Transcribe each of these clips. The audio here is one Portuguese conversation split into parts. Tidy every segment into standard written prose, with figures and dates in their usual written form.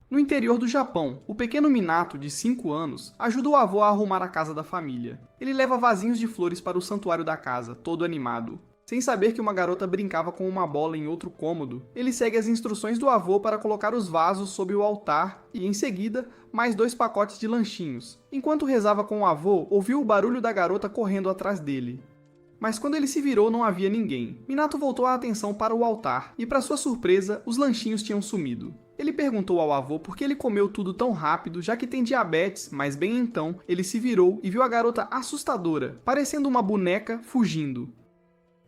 No interior do Japão, o pequeno Minato, de 5 anos, ajuda o avô a arrumar a casa da família. Ele leva vasinhos de flores para o santuário da casa, todo animado. Sem saber que uma garota brincava com uma bola em outro cômodo, ele segue as instruções do avô para colocar os vasos sob o altar e, em seguida, mais 2 pacotes de lanchinhos. Enquanto rezava com o avô, ouviu o barulho da garota correndo atrás dele. Mas quando ele se virou, não havia ninguém. Minato voltou a atenção para o altar e, para sua surpresa, os lanchinhos tinham sumido. Ele perguntou ao avô por que ele comeu tudo tão rápido, já que tem diabetes, mas bem então, ele se virou e viu a garota assustadora, parecendo uma boneca, fugindo.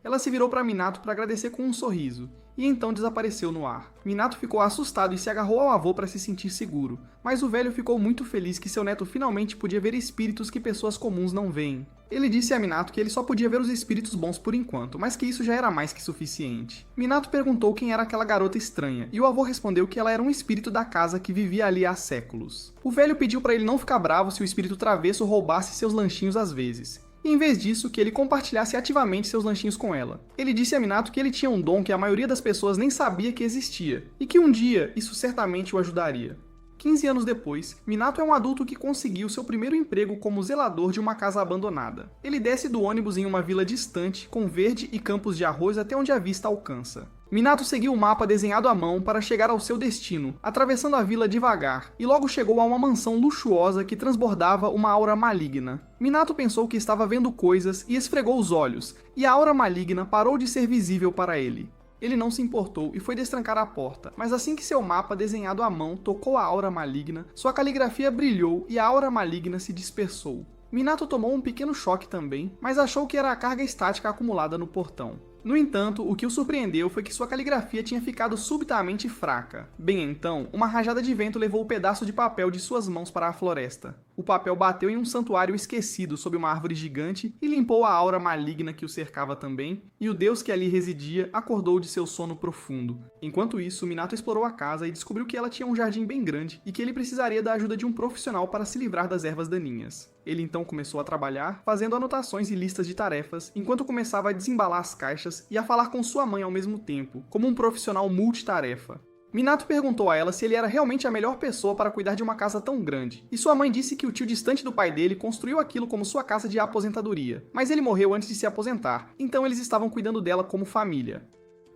Ela se virou para Minato para agradecer com um sorriso, e então desapareceu no ar. Minato ficou assustado e se agarrou ao avô para se sentir seguro, mas o velho ficou muito feliz que seu neto finalmente podia ver espíritos que pessoas comuns não veem. Ele disse a Minato que ele só podia ver os espíritos bons por enquanto, mas que isso já era mais que suficiente. Minato perguntou quem era aquela garota estranha, e o avô respondeu que ela era um espírito da casa que vivia ali há séculos. O velho pediu para ele não ficar bravo se o espírito travesso roubasse seus lanchinhos às vezes, e em vez disso, que ele compartilhasse ativamente seus lanchinhos com ela. Ele disse a Minato que ele tinha um dom que a maioria das pessoas nem sabia que existia, e que um dia isso certamente o ajudaria. 15 anos depois, Minato é um adulto que conseguiu seu primeiro emprego como zelador de uma casa abandonada. Ele desce do ônibus em uma vila distante, com verde e campos de arroz até onde a vista alcança. Minato seguiu o mapa desenhado à mão para chegar ao seu destino, atravessando a vila devagar, e logo chegou a uma mansão luxuosa que transbordava uma aura maligna. Minato pensou que estava vendo coisas e esfregou os olhos, e a aura maligna parou de ser visível para ele. Ele não se importou e foi destrancar a porta, mas assim que seu mapa desenhado à mão tocou a aura maligna, sua caligrafia brilhou e a aura maligna se dispersou. Minato tomou um pequeno choque também, mas achou que era a carga estática acumulada no portão. No entanto, o que o surpreendeu foi que sua caligrafia tinha ficado subitamente fraca. Bem então, uma rajada de vento levou o pedaço de papel de suas mãos para a floresta. O papel bateu em um santuário esquecido sob uma árvore gigante e limpou a aura maligna que o cercava também, e o deus que ali residia acordou de seu sono profundo. Enquanto isso, Minato explorou a casa e descobriu que ela tinha um jardim bem grande e que ele precisaria da ajuda de um profissional para se livrar das ervas daninhas. Ele então começou a trabalhar, fazendo anotações e listas de tarefas, enquanto começava a desembalar as caixas e a falar com sua mãe ao mesmo tempo, como um profissional multitarefa. Minato perguntou a ela se ele era realmente a melhor pessoa para cuidar de uma casa tão grande, e sua mãe disse que o tio distante do pai dele construiu aquilo como sua casa de aposentadoria, mas ele morreu antes de se aposentar, então eles estavam cuidando dela como família.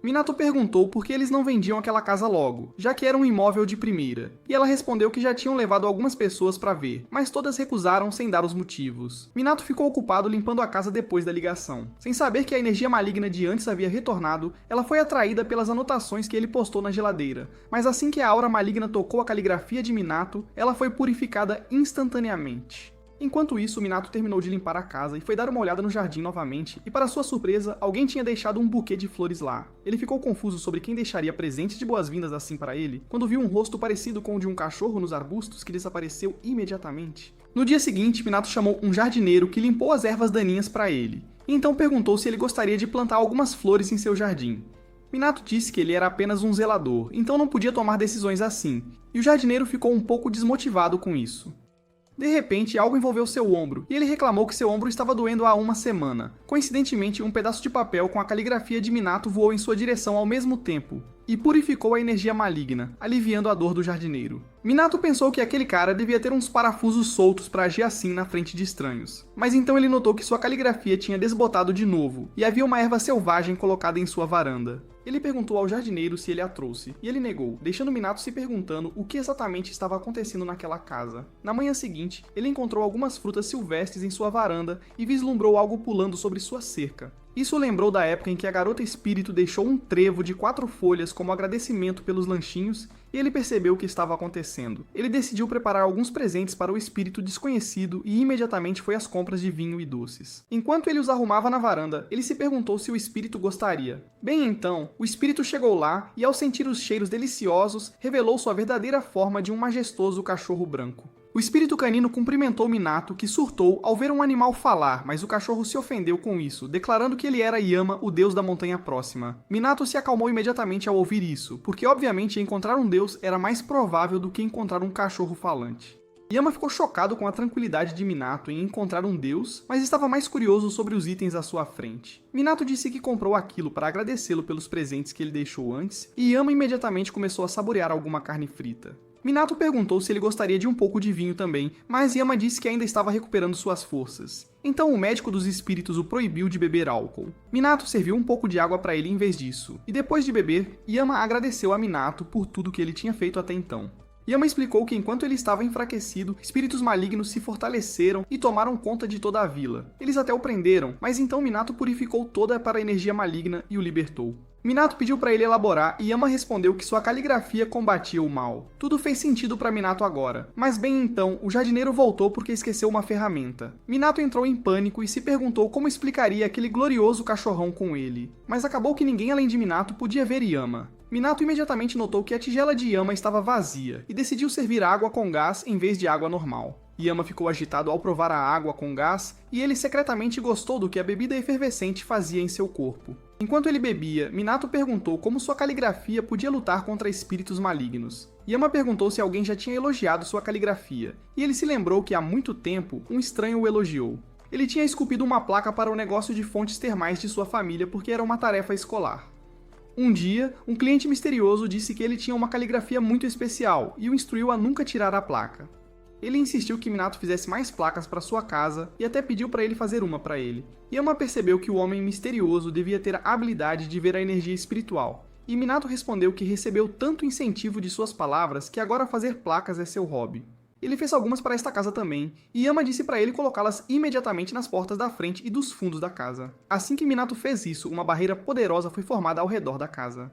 Minato perguntou por que eles não vendiam aquela casa logo, já que era um imóvel de primeira, e ela respondeu que já tinham levado algumas pessoas para ver, mas todas recusaram sem dar os motivos. Minato ficou ocupado limpando a casa depois da ligação. Sem saber que a energia maligna de antes havia retornado, ela foi atraída pelas anotações que ele postou na geladeira, mas assim que a aura maligna tocou a caligrafia de Minato, ela foi purificada instantaneamente. Enquanto isso, Minato terminou de limpar a casa e foi dar uma olhada no jardim novamente, e para sua surpresa, alguém tinha deixado um buquê de flores lá. Ele ficou confuso sobre quem deixaria presentes de boas-vindas assim para ele, quando viu um rosto parecido com o de um cachorro nos arbustos que desapareceu imediatamente. No dia seguinte, Minato chamou um jardineiro que limpou as ervas daninhas para ele, e então perguntou se ele gostaria de plantar algumas flores em seu jardim. Minato disse que ele era apenas um zelador, então não podia tomar decisões assim, e o jardineiro ficou um pouco desmotivado com isso. De repente, algo envolveu seu ombro, e ele reclamou que seu ombro estava doendo há uma semana. Coincidentemente, um pedaço de papel com a caligrafia de Minato voou em sua direção ao mesmo tempo, e purificou a energia maligna, aliviando a dor do jardineiro. Minato pensou que aquele cara devia ter uns parafusos soltos para agir assim na frente de estranhos. Mas então ele notou que sua caligrafia tinha desbotado de novo, e havia uma erva selvagem colocada em sua varanda. Ele perguntou ao jardineiro se ele a trouxe, e ele negou, deixando Minato se perguntando o que exatamente estava acontecendo naquela casa. Na manhã seguinte, ele encontrou algumas frutas silvestres em sua varanda e vislumbrou algo pulando sobre sua cerca. Isso lembrou da época em que a garota espírito deixou um trevo de 4 folhas como agradecimento pelos lanchinhos, e ele percebeu o que estava acontecendo. Ele decidiu preparar alguns presentes para o espírito desconhecido e imediatamente foi às compras de vinho e doces. Enquanto ele os arrumava na varanda, ele se perguntou se o espírito gostaria. Bem então, o espírito chegou lá e, ao sentir os cheiros deliciosos, revelou sua verdadeira forma de um majestoso cachorro branco. O espírito canino cumprimentou Minato, que surtou ao ver um animal falar, mas o cachorro se ofendeu com isso, declarando que ele era Yama, o deus da montanha próxima. Minato se acalmou imediatamente ao ouvir isso, porque obviamente encontrar um deus era mais provável do que encontrar um cachorro falante. Yama ficou chocado com a tranquilidade de Minato em encontrar um deus, mas estava mais curioso sobre os itens à sua frente. Minato disse que comprou aquilo para agradecê-lo pelos presentes que ele deixou antes, e Yama imediatamente começou a saborear alguma carne frita. Minato perguntou se ele gostaria de um pouco de vinho também, mas Yama disse que ainda estava recuperando suas forças. Então o médico dos espíritos o proibiu de beber álcool. Minato serviu um pouco de água para ele em vez disso, e depois de beber, Yama agradeceu a Minato por tudo que ele tinha feito até então. Yama explicou que enquanto ele estava enfraquecido, espíritos malignos se fortaleceram e tomaram conta de toda a vila. Eles até o prenderam, mas então Minato purificou toda para a energia maligna e o libertou. Minato pediu para ele elaborar e Yama respondeu que sua caligrafia combatia o mal. Tudo fez sentido para Minato agora, mas bem então, o jardineiro voltou porque esqueceu uma ferramenta. Minato entrou em pânico e se perguntou como explicaria aquele glorioso cachorrão com ele. Mas acabou que ninguém além de Minato podia ver Yama. Minato imediatamente notou que a tigela de Yama estava vazia e decidiu servir água com gás em vez de água normal. Yama ficou agitado ao provar a água com gás e ele secretamente gostou do que a bebida efervescente fazia em seu corpo. Enquanto ele bebia, Minato perguntou como sua caligrafia podia lutar contra espíritos malignos. Yama perguntou se alguém já tinha elogiado sua caligrafia, e ele se lembrou que há muito tempo um estranho o elogiou. Ele tinha esculpido uma placa para o negócio de fontes termais de sua família porque era uma tarefa escolar. Um dia, um cliente misterioso disse que ele tinha uma caligrafia muito especial e o instruiu a nunca tirar a placa. Ele insistiu que Minato fizesse mais placas para sua casa e até pediu para ele fazer uma para ele. Yama percebeu que o homem misterioso devia ter a habilidade de ver a energia espiritual, e Minato respondeu que recebeu tanto incentivo de suas palavras que agora fazer placas é seu hobby. Ele fez algumas para esta casa também, e Yama disse para ele colocá-las imediatamente nas portas da frente e dos fundos da casa. Assim que Minato fez isso, uma barreira poderosa foi formada ao redor da casa.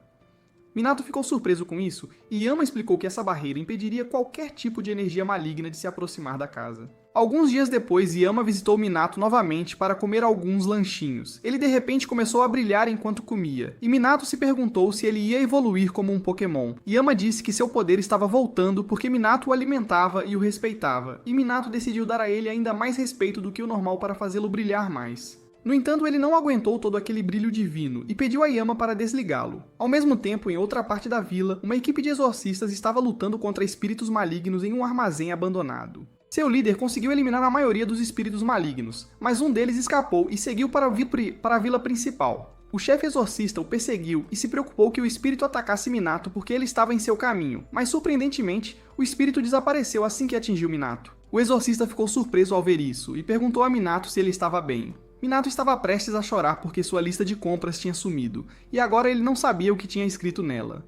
Minato ficou surpreso com isso, e Yama explicou que essa barreira impediria qualquer tipo de energia maligna de se aproximar da casa. Alguns dias depois, Yama visitou Minato novamente para comer alguns lanchinhos. Ele de repente começou a brilhar enquanto comia, e Minato se perguntou se ele ia evoluir como um Pokémon. Yama disse que seu poder estava voltando porque Minato o alimentava e o respeitava, e Minato decidiu dar a ele ainda mais respeito do que o normal para fazê-lo brilhar mais. No entanto, ele não aguentou todo aquele brilho divino e pediu a Yama para desligá-lo. Ao mesmo tempo, em outra parte da vila, uma equipe de exorcistas estava lutando contra espíritos malignos em um armazém abandonado. Seu líder conseguiu eliminar a maioria dos espíritos malignos, mas um deles escapou e seguiu para a vila principal. O chefe exorcista o perseguiu e se preocupou que o espírito atacasse Minato porque ele estava em seu caminho, mas surpreendentemente, o espírito desapareceu assim que atingiu Minato. O exorcista ficou surpreso ao ver isso e perguntou a Minato se ele estava bem. Minato estava prestes a chorar porque sua lista de compras tinha sumido, e agora ele não sabia o que tinha escrito nela.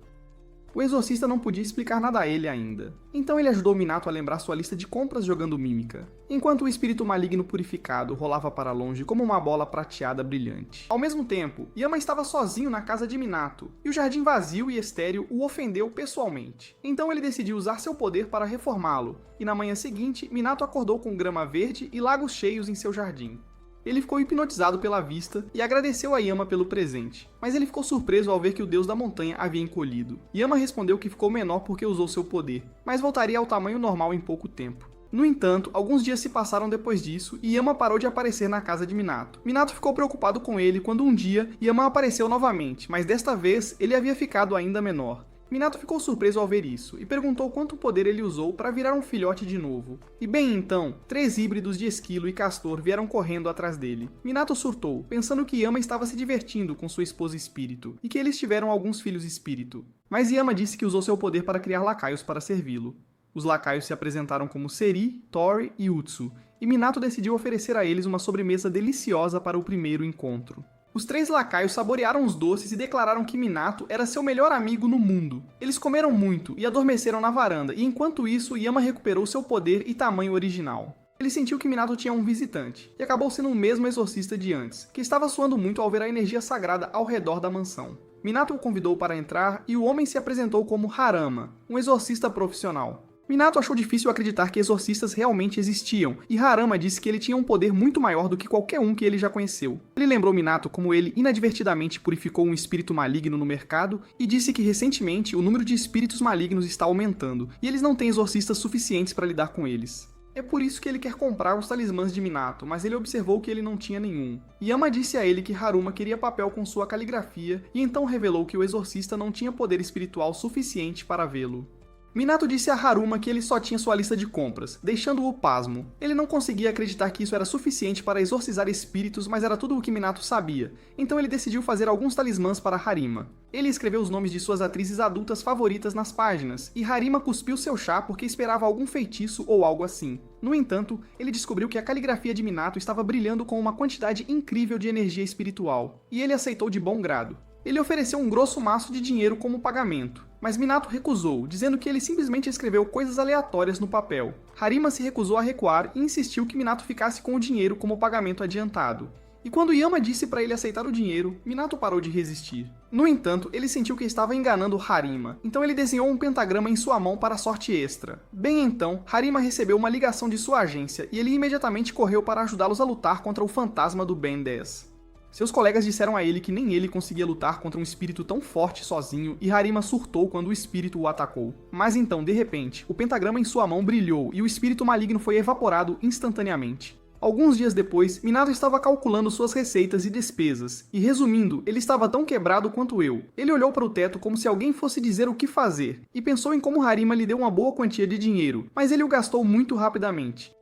O exorcista não podia explicar nada a ele ainda, então ele ajudou Minato a lembrar sua lista de compras jogando mímica, enquanto o espírito maligno purificado rolava para longe como uma bola prateada brilhante. Ao mesmo tempo, Yama estava sozinho na casa de Minato, e o jardim vazio e estéril o ofendeu pessoalmente. Então ele decidiu usar seu poder para reformá-lo, e na manhã seguinte, Minato acordou com grama verde e lagos cheios em seu jardim. Ele ficou hipnotizado pela vista e agradeceu a Yama pelo presente, mas ele ficou surpreso ao ver que o deus da montanha havia encolhido. Yama respondeu que ficou menor porque usou seu poder, mas voltaria ao tamanho normal em pouco tempo. No entanto, alguns dias se passaram depois disso e Yama parou de aparecer na casa de Minato. Minato ficou preocupado com ele quando um dia Yama apareceu novamente, mas desta vez ele havia ficado ainda menor. Minato ficou surpreso ao ver isso, e perguntou quanto poder ele usou para virar um filhote de novo. E bem então, 3 híbridos de esquilo e castor vieram correndo atrás dele. Minato surtou, pensando que Yama estava se divertindo com sua esposa espírito, e que eles tiveram alguns filhos espírito. Mas Yama disse que usou seu poder para criar lacaios para servi-lo. Os lacaios se apresentaram como Seri, Tori e Utsu, e Minato decidiu oferecer a eles uma sobremesa deliciosa para o primeiro encontro. Os 3 lacaios saborearam os doces e declararam que Minato era seu melhor amigo no mundo. Eles comeram muito e adormeceram na varanda, e enquanto isso, Yama recuperou seu poder e tamanho original. Ele sentiu que Minato tinha um visitante, e acabou sendo o mesmo exorcista de antes, que estava suando muito ao ver a energia sagrada ao redor da mansão. Minato o convidou para entrar e o homem se apresentou como Harama, um exorcista profissional. Minato achou difícil acreditar que exorcistas realmente existiam, e Harama disse que ele tinha um poder muito maior do que qualquer um que ele já conheceu. Ele lembrou Minato como ele inadvertidamente purificou um espírito maligno no mercado, e disse que recentemente o número de espíritos malignos está aumentando, e eles não têm exorcistas suficientes para lidar com eles. É por isso que ele quer comprar os talismãs de Minato, mas ele observou que ele não tinha nenhum. Yama disse a ele que Haruma queria papel com sua caligrafia, e então revelou que o exorcista não tinha poder espiritual suficiente para vê-lo. Minato disse a Haruma que ele só tinha sua lista de compras, deixando-o pasmo. Ele não conseguia acreditar que isso era suficiente para exorcizar espíritos, mas era tudo o que Minato sabia, então ele decidiu fazer alguns talismãs para Harima. Ele escreveu os nomes de suas atrizes adultas favoritas nas páginas, e Harima cuspiu seu chá porque esperava algum feitiço ou algo assim. No entanto, ele descobriu que a caligrafia de Minato estava brilhando com uma quantidade incrível de energia espiritual, e ele aceitou de bom grado. Ele ofereceu um grosso maço de dinheiro como pagamento, mas Minato recusou, dizendo que ele simplesmente escreveu coisas aleatórias no papel. Harima se recusou a recuar e insistiu que Minato ficasse com o dinheiro como pagamento adiantado. E quando Yama disse para ele aceitar o dinheiro, Minato parou de resistir. No entanto, ele sentiu que estava enganando Harima, então ele desenhou um pentagrama em sua mão para sorte extra. Bem então, Harima recebeu uma ligação de sua agência e ele imediatamente correu para ajudá-los a lutar contra o fantasma do Ben 10. Seus colegas disseram a ele que nem ele conseguia lutar contra um espírito tão forte sozinho e Harima surtou quando o espírito o atacou. Mas então, de repente, o pentagrama em sua mão brilhou e o espírito maligno foi evaporado instantaneamente. Alguns dias depois, Minato estava calculando suas receitas e despesas, e resumindo, ele estava tão quebrado quanto eu. Ele olhou para o teto como se alguém fosse dizer o que fazer, e pensou em como Harima lhe deu uma boa quantia de dinheiro, mas ele o gastou muito rapidamente.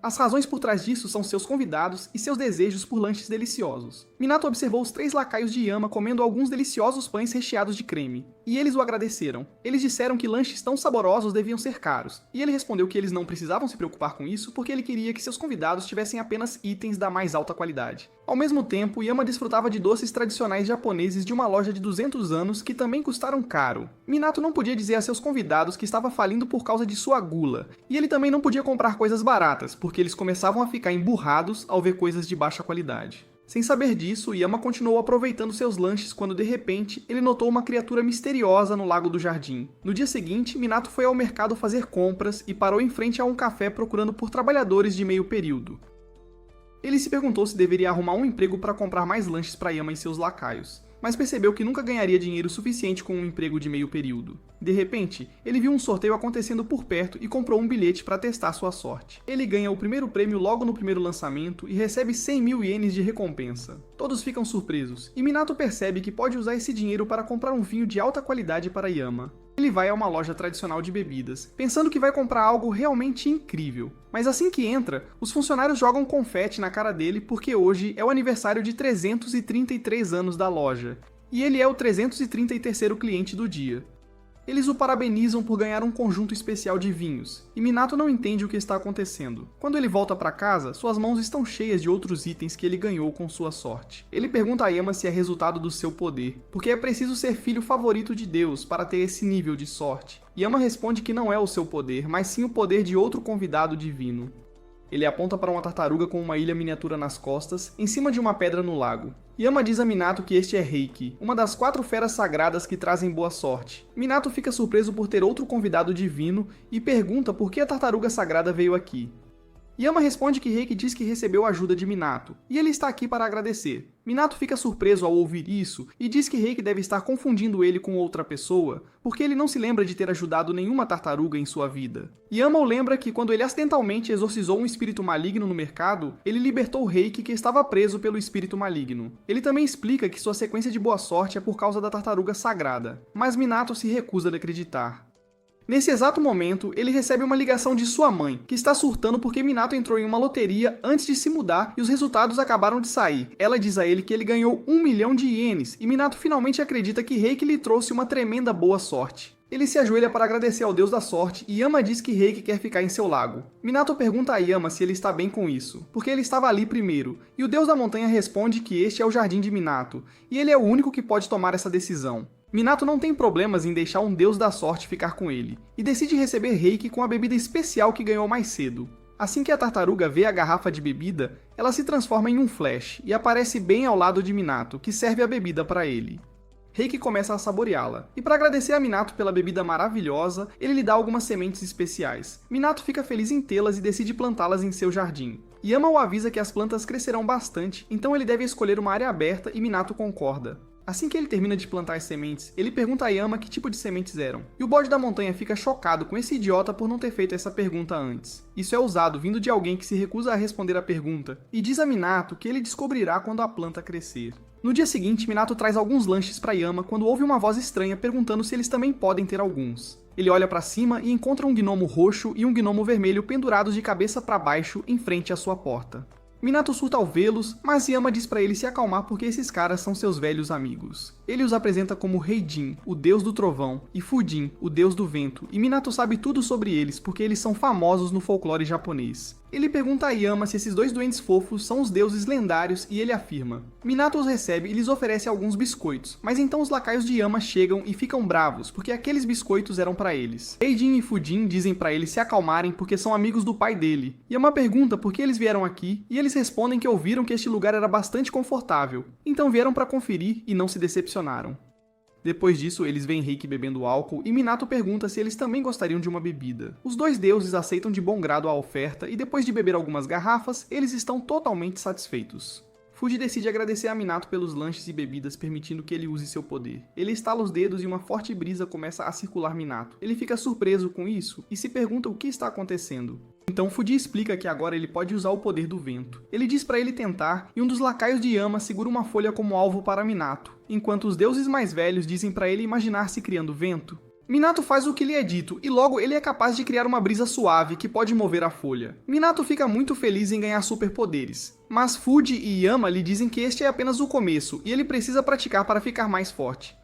As razões por trás disso são seus convidados e seus desejos por lanches deliciosos. Minato observou os 3 lacaios de Yama comendo alguns deliciosos pães recheados de creme, e eles o agradeceram. Eles disseram que lanches tão saborosos deviam ser caros, e ele respondeu que eles não precisavam se preocupar com isso porque ele queria que seus convidados tivessem apenas itens da mais alta qualidade. Ao mesmo tempo, Yama desfrutava de doces tradicionais japoneses de uma loja de 200 anos que também custaram caro. Minato não podia dizer a seus convidados que estava falindo por causa de sua gula, e ele também não podia comprar coisas baratas, porque eles começavam a ficar emburrados ao ver coisas de baixa qualidade. Sem saber disso, Yama continuou aproveitando seus lanches quando, de repente, ele notou uma criatura misteriosa no lago do jardim. No dia seguinte, Minato foi ao mercado fazer compras e parou em frente a um café procurando por trabalhadores de meio período. Ele se perguntou se deveria arrumar um emprego para comprar mais lanches para Yama e seus lacaios, mas percebeu que nunca ganharia dinheiro suficiente com um emprego de meio período. De repente, ele viu um sorteio acontecendo por perto e comprou um bilhete para testar sua sorte. Ele ganha o primeiro prêmio logo no primeiro lançamento e recebe 100.000 ienes de recompensa. Todos ficam surpresos, e Minato percebe que pode usar esse dinheiro para comprar um vinho de alta qualidade para Yama. Ele vai a uma loja tradicional de bebidas, pensando que vai comprar algo realmente incrível. Mas assim que entra, os funcionários jogam confete na cara dele porque hoje é o aniversário de 333 anos da loja, e ele é o 333º cliente do dia. Eles o parabenizam por ganhar um conjunto especial de vinhos, e Minato não entende o que está acontecendo. Quando ele volta para casa, suas mãos estão cheias de outros itens que ele ganhou com sua sorte. Ele pergunta a Yama se é resultado do seu poder, porque é preciso ser filho favorito de Deus para ter esse nível de sorte. Yama responde que não é o seu poder, mas sim o poder de outro convidado divino. Ele aponta para uma tartaruga com uma ilha miniatura nas costas, em cima de uma pedra no lago. Yama diz a Minato que este é Reiki, uma das 4 feras sagradas que trazem boa sorte. Minato fica surpreso por ter outro convidado divino e pergunta por que a tartaruga sagrada veio aqui. Yama responde que Reiki diz que recebeu a ajuda de Minato, e ele está aqui para agradecer. Minato fica surpreso ao ouvir isso e diz que Reiki deve estar confundindo ele com outra pessoa, porque ele não se lembra de ter ajudado nenhuma tartaruga em sua vida. Yama o lembra que quando ele acidentalmente exorcizou um espírito maligno no mercado, ele libertou Reiki que estava preso pelo espírito maligno. Ele também explica que sua sequência de boa sorte é por causa da tartaruga sagrada, mas Minato se recusa a acreditar. Nesse exato momento, ele recebe uma ligação de sua mãe, que está surtando porque Minato entrou em uma loteria antes de se mudar e os resultados acabaram de sair. Ela diz a ele que ele ganhou 1 milhão de ienes, e Minato finalmente acredita que Reiki lhe trouxe uma tremenda boa sorte. Ele se ajoelha para agradecer ao deus da sorte e Yama diz que Reiki quer ficar em seu lago. Minato pergunta a Yama se ele está bem com isso, porque ele estava ali primeiro, e o deus da montanha responde que este é o jardim de Minato, e ele é o único que pode tomar essa decisão. Minato não tem problemas em deixar um deus da sorte ficar com ele, e decide receber Reiki com a bebida especial que ganhou mais cedo. Assim que a tartaruga vê a garrafa de bebida, ela se transforma em um flash e aparece bem ao lado de Minato, que serve a bebida para ele. Reiki começa a saboreá-la, e para agradecer a Minato pela bebida maravilhosa, ele lhe dá algumas sementes especiais. Minato fica feliz em tê-las e decide plantá-las em seu jardim. Yama o avisa que as plantas crescerão bastante, então ele deve escolher uma área aberta e Minato concorda. Assim que ele termina de plantar as sementes, ele pergunta a Yama que tipo de sementes eram. E o bode da montanha fica chocado com esse idiota por não ter feito essa pergunta antes. Isso é ousado vindo de alguém que se recusa a responder a pergunta, e diz a Minato que ele descobrirá quando a planta crescer. No dia seguinte, Minato traz alguns lanches para Yama quando ouve uma voz estranha perguntando se eles também podem ter alguns. Ele olha para cima e encontra um gnomo roxo e um gnomo vermelho pendurados de cabeça para baixo em frente à sua porta. Minato surta ao vê-los, mas Yama diz para ele se acalmar porque esses caras são seus velhos amigos. Ele os apresenta como Heijin, o deus do trovão, e Fujin, o deus do vento, e Minato sabe tudo sobre eles porque eles são famosos no folclore japonês. Ele pergunta a Yama se esses dois doentes fofos são os deuses lendários e ele afirma. Minato os recebe e lhes oferece alguns biscoitos, mas então os lacaios de Yama chegam e ficam bravos porque aqueles biscoitos eram para eles. Heijin e Fujin dizem para eles se acalmarem porque são amigos do pai dele. Yama pergunta por que eles vieram aqui e eles respondem que ouviram que este lugar era bastante confortável, então vieram para conferir e não se decepcionaram. Depois disso, eles veem Reiki bebendo álcool e Minato pergunta se eles também gostariam de uma bebida. Os dois deuses aceitam de bom grado a oferta e depois de beber algumas garrafas, eles estão totalmente satisfeitos. Fuji decide agradecer a Minato pelos lanches e bebidas permitindo que ele use seu poder. Ele estala os dedos e uma forte brisa começa a circular Minato. Ele fica surpreso com isso e se pergunta o que está acontecendo. Então Fuji explica que agora ele pode usar o poder do vento. Ele diz para ele tentar e um dos lacaios de Yama segura uma folha como alvo para Minato, enquanto os deuses mais velhos dizem para ele imaginar-se criando vento. Minato faz o que lhe é dito e logo ele é capaz de criar uma brisa suave que pode mover a folha. Minato fica muito feliz em ganhar superpoderes, mas Fuji e Yama lhe dizem que este é apenas o começo e ele precisa praticar para ficar mais forte.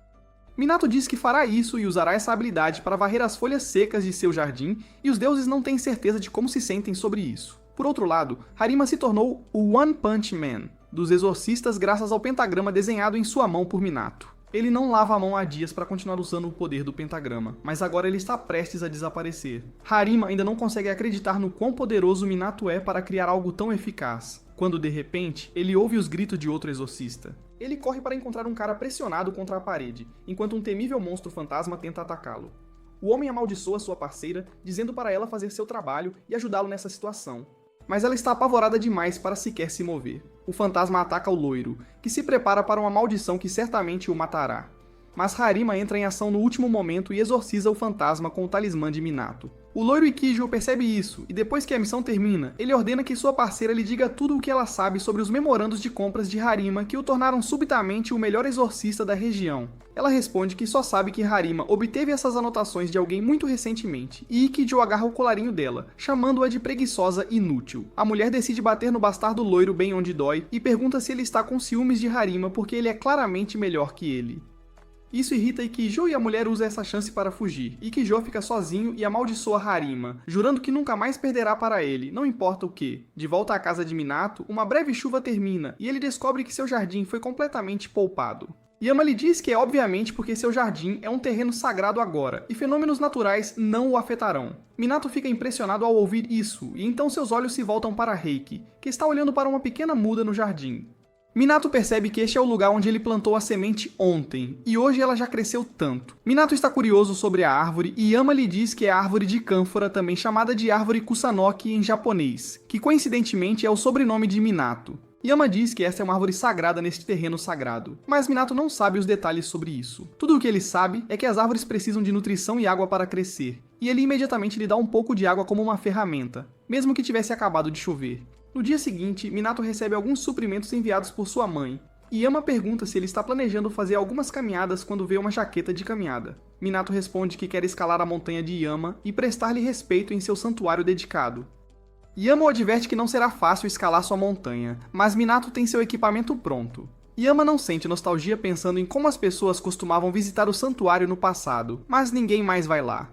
Minato diz que fará isso e usará essa habilidade para varrer as folhas secas de seu jardim, e os deuses não têm certeza de como se sentem sobre isso. Por outro lado, Harima se tornou o One Punch Man dos exorcistas graças ao pentagrama desenhado em sua mão por Minato. Ele não lava a mão há dias para continuar usando o poder do pentagrama, mas agora ele está prestes a desaparecer. Harima ainda não consegue acreditar no quão poderoso Minato é para criar algo tão eficaz, quando de repente ele ouve os gritos de outro exorcista. Ele corre para encontrar um cara pressionado contra a parede, enquanto um temível monstro fantasma tenta atacá-lo. O homem amaldiçoa sua parceira, dizendo para ela fazer seu trabalho e ajudá-lo nessa situação. Mas ela está apavorada demais para sequer se mover. O fantasma ataca o loiro, que se prepara para uma maldição que certamente o matará. Mas Harima entra em ação no último momento e exorciza o fantasma com o talismã de Minato. O loiro Ikijo percebe isso, e depois que a missão termina, ele ordena que sua parceira lhe diga tudo o que ela sabe sobre os memorandos de compras de Harima que o tornaram subitamente o melhor exorcista da região. Ela responde que só sabe que Harima obteve essas anotações de alguém muito recentemente, e Ikijo agarra o colarinho dela, chamando-a de preguiçosa e inútil. A mulher decide bater no bastardo loiro bem onde dói, e pergunta se ele está com ciúmes de Harima porque ele é claramente melhor que ele. Isso irrita Ikijo e a mulher usa essa chance para fugir. Ikijo fica sozinho e amaldiçoa Harima, jurando que nunca mais perderá para ele, não importa o que. De volta à casa de Minato, uma breve chuva termina e ele descobre que seu jardim foi completamente poupado. Yama lhe diz que é obviamente porque seu jardim é um terreno sagrado agora, e fenômenos naturais não o afetarão. Minato fica impressionado ao ouvir isso, e então seus olhos se voltam para Reiki, que está olhando para uma pequena muda no jardim. Minato percebe que este é o lugar onde ele plantou a semente ontem, e hoje ela já cresceu tanto. Minato está curioso sobre a árvore e Yama lhe diz que é a árvore de cânfora, também chamada de árvore Kusannoki em japonês, que coincidentemente é o sobrenome de Minato. Yama diz que esta é uma árvore sagrada neste terreno sagrado, mas Minato não sabe os detalhes sobre isso. Tudo o que ele sabe é que as árvores precisam de nutrição e água para crescer, e ele imediatamente lhe dá um pouco de água como uma ferramenta, mesmo que tivesse acabado de chover. No dia seguinte, Minato recebe alguns suprimentos enviados por sua mãe, e Yama pergunta se ele está planejando fazer algumas caminhadas quando vê uma jaqueta de caminhada. Minato responde que quer escalar a montanha de Yama e prestar-lhe respeito em seu santuário dedicado. Yama o adverte que não será fácil escalar sua montanha, mas Minato tem seu equipamento pronto. Yama não sente nostalgia pensando em como as pessoas costumavam visitar o santuário no passado, mas ninguém mais vai lá.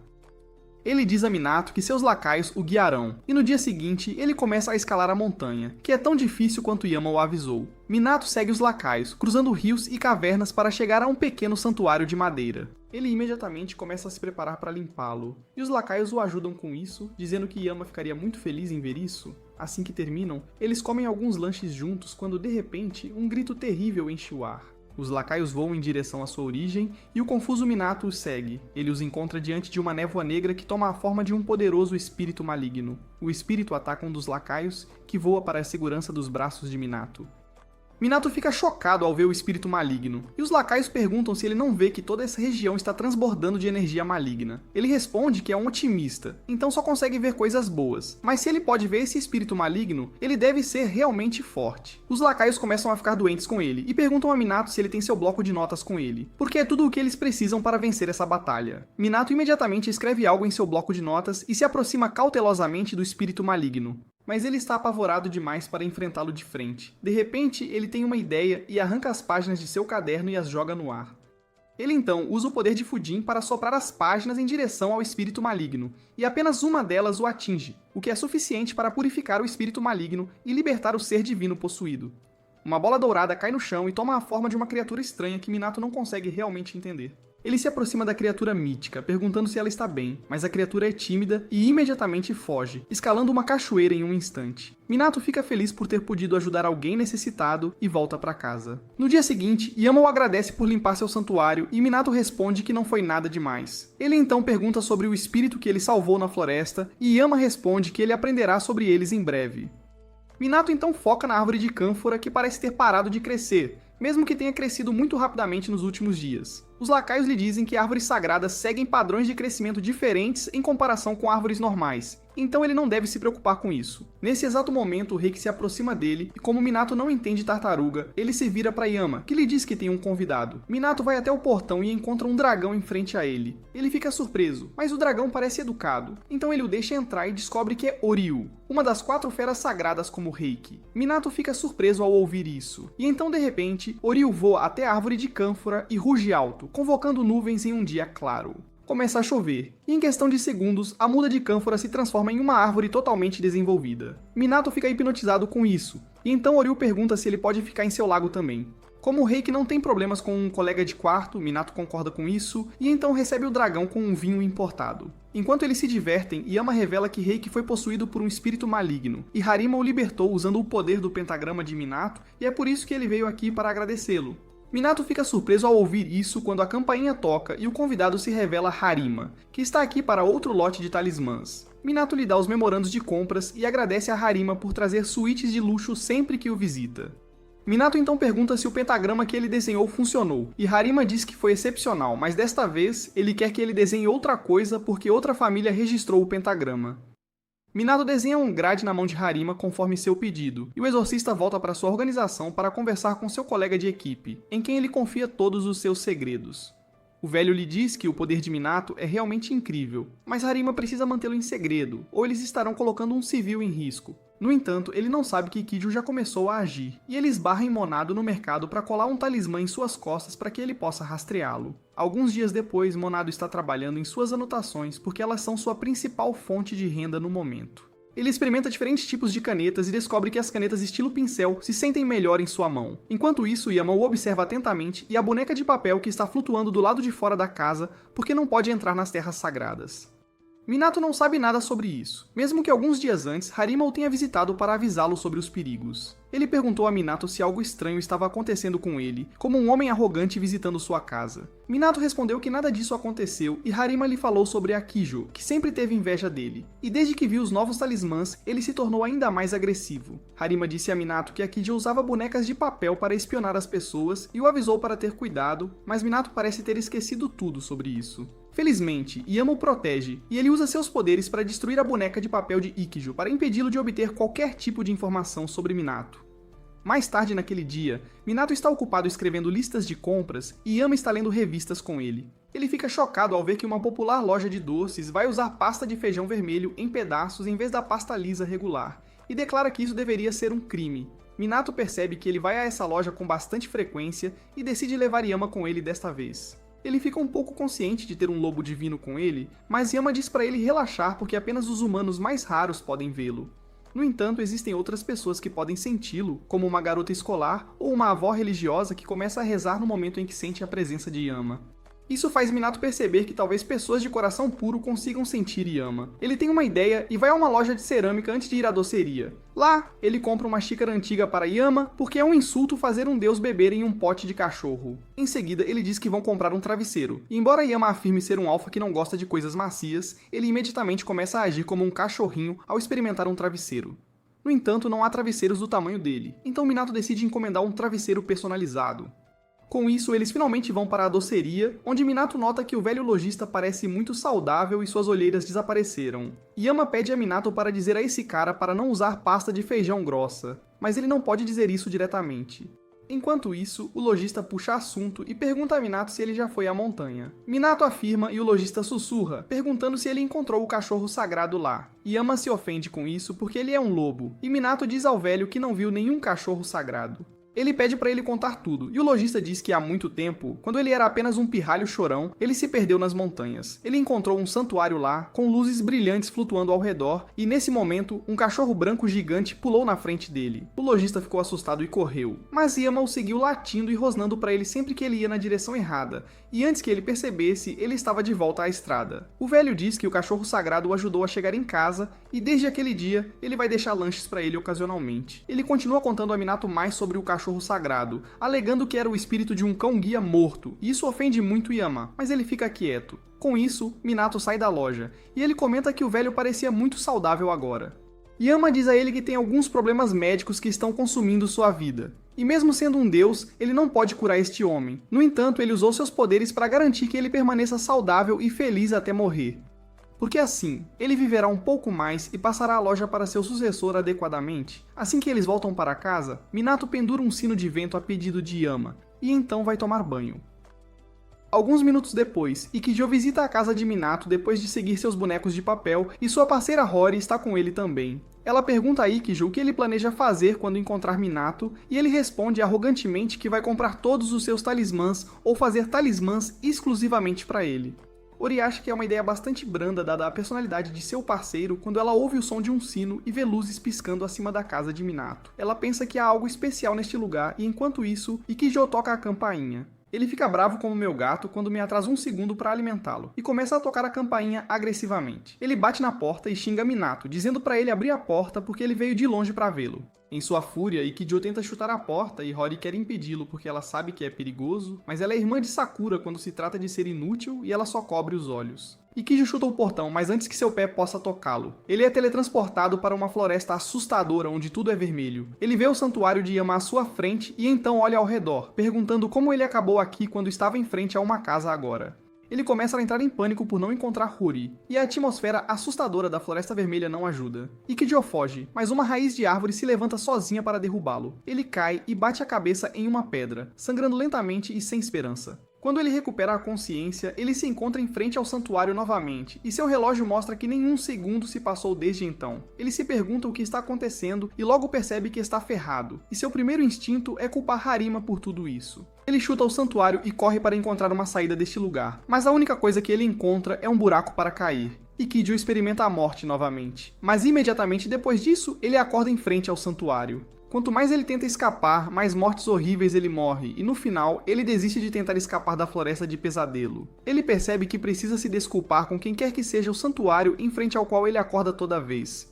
Ele diz a Minato que seus lacaios o guiarão, e no dia seguinte ele começa a escalar a montanha, que é tão difícil quanto Yama o avisou. Minato segue os lacaios, cruzando rios e cavernas para chegar a um pequeno santuário de madeira. Ele imediatamente começa a se preparar para limpá-lo, e os lacaios o ajudam com isso, dizendo que Yama ficaria muito feliz em ver isso. Assim que terminam, eles comem alguns lanches juntos quando de repente um grito terrível enche o ar. Os lacaios voam em direção à sua origem e o confuso Minato os segue. Ele os encontra diante de uma névoa negra que toma a forma de um poderoso espírito maligno. O espírito ataca um dos lacaios, que voa para a segurança dos braços de Minato. Minato fica chocado ao ver o espírito maligno, e os lacaios perguntam se ele não vê que toda essa região está transbordando de energia maligna. Ele responde que é um otimista, então só consegue ver coisas boas, mas se ele pode ver esse espírito maligno, ele deve ser realmente forte. Os lacaios começam a ficar doentes com ele, e perguntam a Minato se ele tem seu bloco de notas com ele, porque é tudo o que eles precisam para vencer essa batalha. Minato imediatamente escreve algo em seu bloco de notas e se aproxima cautelosamente do espírito maligno. Mas ele está apavorado demais para enfrentá-lo de frente. De repente, ele tem uma ideia e arranca as páginas de seu caderno e as joga no ar. Ele então usa o poder de Fujin para soprar as páginas em direção ao espírito maligno, e apenas uma delas o atinge, o que é suficiente para purificar o espírito maligno e libertar o ser divino possuído. Uma bola dourada cai no chão e toma a forma de uma criatura estranha que Minato não consegue realmente entender. Ele se aproxima da criatura mítica, perguntando se ela está bem, mas a criatura é tímida e imediatamente foge, escalando uma cachoeira em um instante. Minato fica feliz por ter podido ajudar alguém necessitado e volta para casa. No dia seguinte, Yama o agradece por limpar seu santuário e Minato responde que não foi nada demais. Ele então pergunta sobre o espírito que ele salvou na floresta e Yama responde que ele aprenderá sobre eles em breve. Minato então foca na árvore de cânfora que parece ter parado de crescer, mesmo que tenha crescido muito rapidamente nos últimos dias. Os lacaios lhe dizem que árvores sagradas seguem padrões de crescimento diferentes em comparação com árvores normais, então ele não deve se preocupar com isso. Nesse exato momento, o Reiki se aproxima dele e como Minato não entende tartaruga, ele se vira para Yama, que lhe diz que tem um convidado. Minato vai até o portão e encontra um dragão em frente a ele. Ele fica surpreso, mas o dragão parece educado, então ele o deixa entrar e descobre que é Oryu, uma das 4 feras sagradas como Reiki. Minato fica surpreso ao ouvir isso, e então de repente, Oryu voa até a árvore de cânfora e ruge alto, convocando nuvens em um dia claro. Começa a chover, e em questão de segundos, a muda de cânfora se transforma em uma árvore totalmente desenvolvida. Minato fica hipnotizado com isso, e então Oryu pergunta se ele pode ficar em seu lago também. Como o Reiki não tem problemas com um colega de quarto, Minato concorda com isso, e então recebe o dragão com um vinho importado. Enquanto eles se divertem, Yama revela que Reiki foi possuído por um espírito maligno, e Harima o libertou usando o poder do pentagrama de Minato, e é por isso que ele veio aqui para agradecê-lo. Minato fica surpreso ao ouvir isso quando a campainha toca e o convidado se revela Harima, que está aqui para outro lote de talismãs. Minato lhe dá os memorandos de compras e agradece a Harima por trazer suítes de luxo sempre que o visita. Minato então pergunta se o pentagrama que ele desenhou funcionou, e Harima diz que foi excepcional, mas desta vez ele quer que ele desenhe outra coisa porque outra família registrou o pentagrama. Minato desenha um grade na mão de Harima conforme seu pedido, e o exorcista volta para sua organização para conversar com seu colega de equipe, em quem ele confia todos os seus segredos. O velho lhe diz que o poder de Minato é realmente incrível, mas Harima precisa mantê-lo em segredo, ou eles estarão colocando um civil em risco. No entanto, ele não sabe que Kidjo já começou a agir, e ele esbarra em Monado no mercado para colar um talismã em suas costas para que ele possa rastreá-lo. Alguns dias depois, Monado está trabalhando em suas anotações porque elas são sua principal fonte de renda no momento. Ele experimenta diferentes tipos de canetas e descobre que as canetas estilo pincel se sentem melhor em sua mão. Enquanto isso, Yama o observa atentamente e a boneca de papel que está flutuando do lado de fora da casa porque não pode entrar nas terras sagradas. Minato não sabe nada sobre isso, mesmo que alguns dias antes Harima o tenha visitado para avisá-lo sobre os perigos. Ele perguntou a Minato se algo estranho estava acontecendo com ele, como um homem arrogante visitando sua casa. Minato respondeu que nada disso aconteceu e Harima lhe falou sobre a Kidjo, que sempre teve inveja dele, e desde que viu os novos talismãs, ele se tornou ainda mais agressivo. Harima disse a Minato que a Kidjo usava bonecas de papel para espionar as pessoas e o avisou para ter cuidado, mas Minato parece ter esquecido tudo sobre isso. Felizmente, Yama o protege, e ele usa seus poderes para destruir a boneca de papel de Ikkijo para impedi-lo de obter qualquer tipo de informação sobre Minato. Mais tarde naquele dia, Minato está ocupado escrevendo listas de compras e Yama está lendo revistas com ele. Ele fica chocado ao ver que uma popular loja de doces vai usar pasta de feijão vermelho em pedaços em vez da pasta lisa regular, e declara que isso deveria ser um crime. Minato percebe que ele vai a essa loja com bastante frequência e decide levar Yama com ele desta vez. Ele fica um pouco consciente de ter um lobo divino com ele, mas Yama diz para ele relaxar porque apenas os humanos mais raros podem vê-lo. No entanto, existem outras pessoas que podem senti-lo, como uma garota escolar ou uma avó religiosa que começa a rezar no momento em que sente a presença de Yama. Isso faz Minato perceber que talvez pessoas de coração puro consigam sentir Yama. Ele tem uma ideia e vai a uma loja de cerâmica antes de ir à doceria. Lá, ele compra uma xícara antiga para Yama, porque é um insulto fazer um deus beber em um pote de cachorro. Em seguida, ele diz que vão comprar um travesseiro. E embora Yama afirme ser um alfa que não gosta de coisas macias, ele imediatamente começa a agir como um cachorrinho ao experimentar um travesseiro. No entanto, não há travesseiros do tamanho dele, então Minato decide encomendar um travesseiro personalizado. Com isso, eles finalmente vão para a doceria, onde Minato nota que o velho lojista parece muito saudável e suas olheiras desapareceram. Yama pede a Minato para dizer a esse cara para não usar pasta de feijão grossa, mas ele não pode dizer isso diretamente. Enquanto isso, o lojista puxa assunto e pergunta a Minato se ele já foi à montanha. Minato afirma e o lojista sussurra, perguntando se ele encontrou o cachorro sagrado lá. Yama se ofende com isso porque ele é um lobo, e Minato diz ao velho que não viu nenhum cachorro sagrado. Ele pede para ele contar tudo, e o lojista diz que há muito tempo, quando ele era apenas um pirralho chorão, ele se perdeu nas montanhas. Ele encontrou um santuário lá, com luzes brilhantes flutuando ao redor, e nesse momento, um cachorro branco gigante pulou na frente dele. O lojista ficou assustado e correu, mas Yama o seguiu latindo e rosnando para ele sempre que ele ia na direção errada, e antes que ele percebesse, ele estava de volta à estrada. O velho diz que o cachorro sagrado o ajudou a chegar em casa, e desde aquele dia, ele vai deixar lanches para ele ocasionalmente. Ele continua contando a Minato mais sobre o cachorro sagrado, alegando que era o espírito de um cão-guia morto, e isso ofende muito Yama, mas ele fica quieto. Com isso, Minato sai da loja, e ele comenta que o velho parecia muito saudável agora. Yama diz a ele que tem alguns problemas médicos que estão consumindo sua vida. E mesmo sendo um deus, ele não pode curar este homem. No entanto, ele usou seus poderes para garantir que ele permaneça saudável e feliz até morrer. Porque assim, ele viverá um pouco mais e passará a loja para seu sucessor adequadamente. Assim que eles voltam para casa, Minato pendura um sino de vento a pedido de Yama, e então vai tomar banho. Alguns minutos depois, Ikijou visita a casa de Minato depois de seguir seus bonecos de papel, e sua parceira Hori está com ele também. Ela pergunta a Ikijou o que ele planeja fazer quando encontrar Minato, e ele responde arrogantemente que vai comprar todos os seus talismãs ou fazer talismãs exclusivamente para ele. Ori acha que é uma ideia bastante branda dada a personalidade de seu parceiro quando ela ouve o som de um sino e vê luzes piscando acima da casa de Minato. Ela pensa que há algo especial neste lugar e enquanto isso, Ikijou toca a campainha. Ele fica bravo como meu gato quando me atrasa um segundo para alimentá-lo, e começa a tocar a campainha agressivamente. Ele bate na porta e xinga Minato, dizendo para ele abrir a porta porque ele veio de longe para vê-lo. Em sua fúria, Ikijou tenta chutar a porta e Hori quer impedi-lo porque ela sabe que é perigoso, mas ela é irmã de Sakura quando se trata de ser inútil e ela só cobre os olhos. Ikijou chuta o portão, mas antes que seu pé possa tocá-lo. Ele é teletransportado para uma floresta assustadora onde tudo é vermelho. Ele vê o santuário de Yama à sua frente e então olha ao redor, perguntando como ele acabou aqui quando estava em frente a uma casa agora. Ele começa a entrar em pânico por não encontrar Hori, e a atmosfera assustadora da Floresta Vermelha não ajuda. Ikijou foge, mas uma raiz de árvore se levanta sozinha para derrubá-lo. Ele cai e bate a cabeça em uma pedra, sangrando lentamente e sem esperança. Quando ele recupera a consciência, ele se encontra em frente ao santuário novamente, e seu relógio mostra que nenhum segundo se passou desde então. Ele se pergunta o que está acontecendo e logo percebe que está ferrado, e seu primeiro instinto é culpar Harima por tudo isso. Ele chuta o santuário e corre para encontrar uma saída deste lugar, mas a única coisa que ele encontra é um buraco para cair. Ikijou experimenta a morte novamente, mas imediatamente depois disso, ele acorda em frente ao santuário. Quanto mais ele tenta escapar, mais mortes horríveis ele morre, e no final, ele desiste de tentar escapar da floresta de pesadelo. Ele percebe que precisa se desculpar com quem quer que seja o santuário em frente ao qual ele acorda toda vez.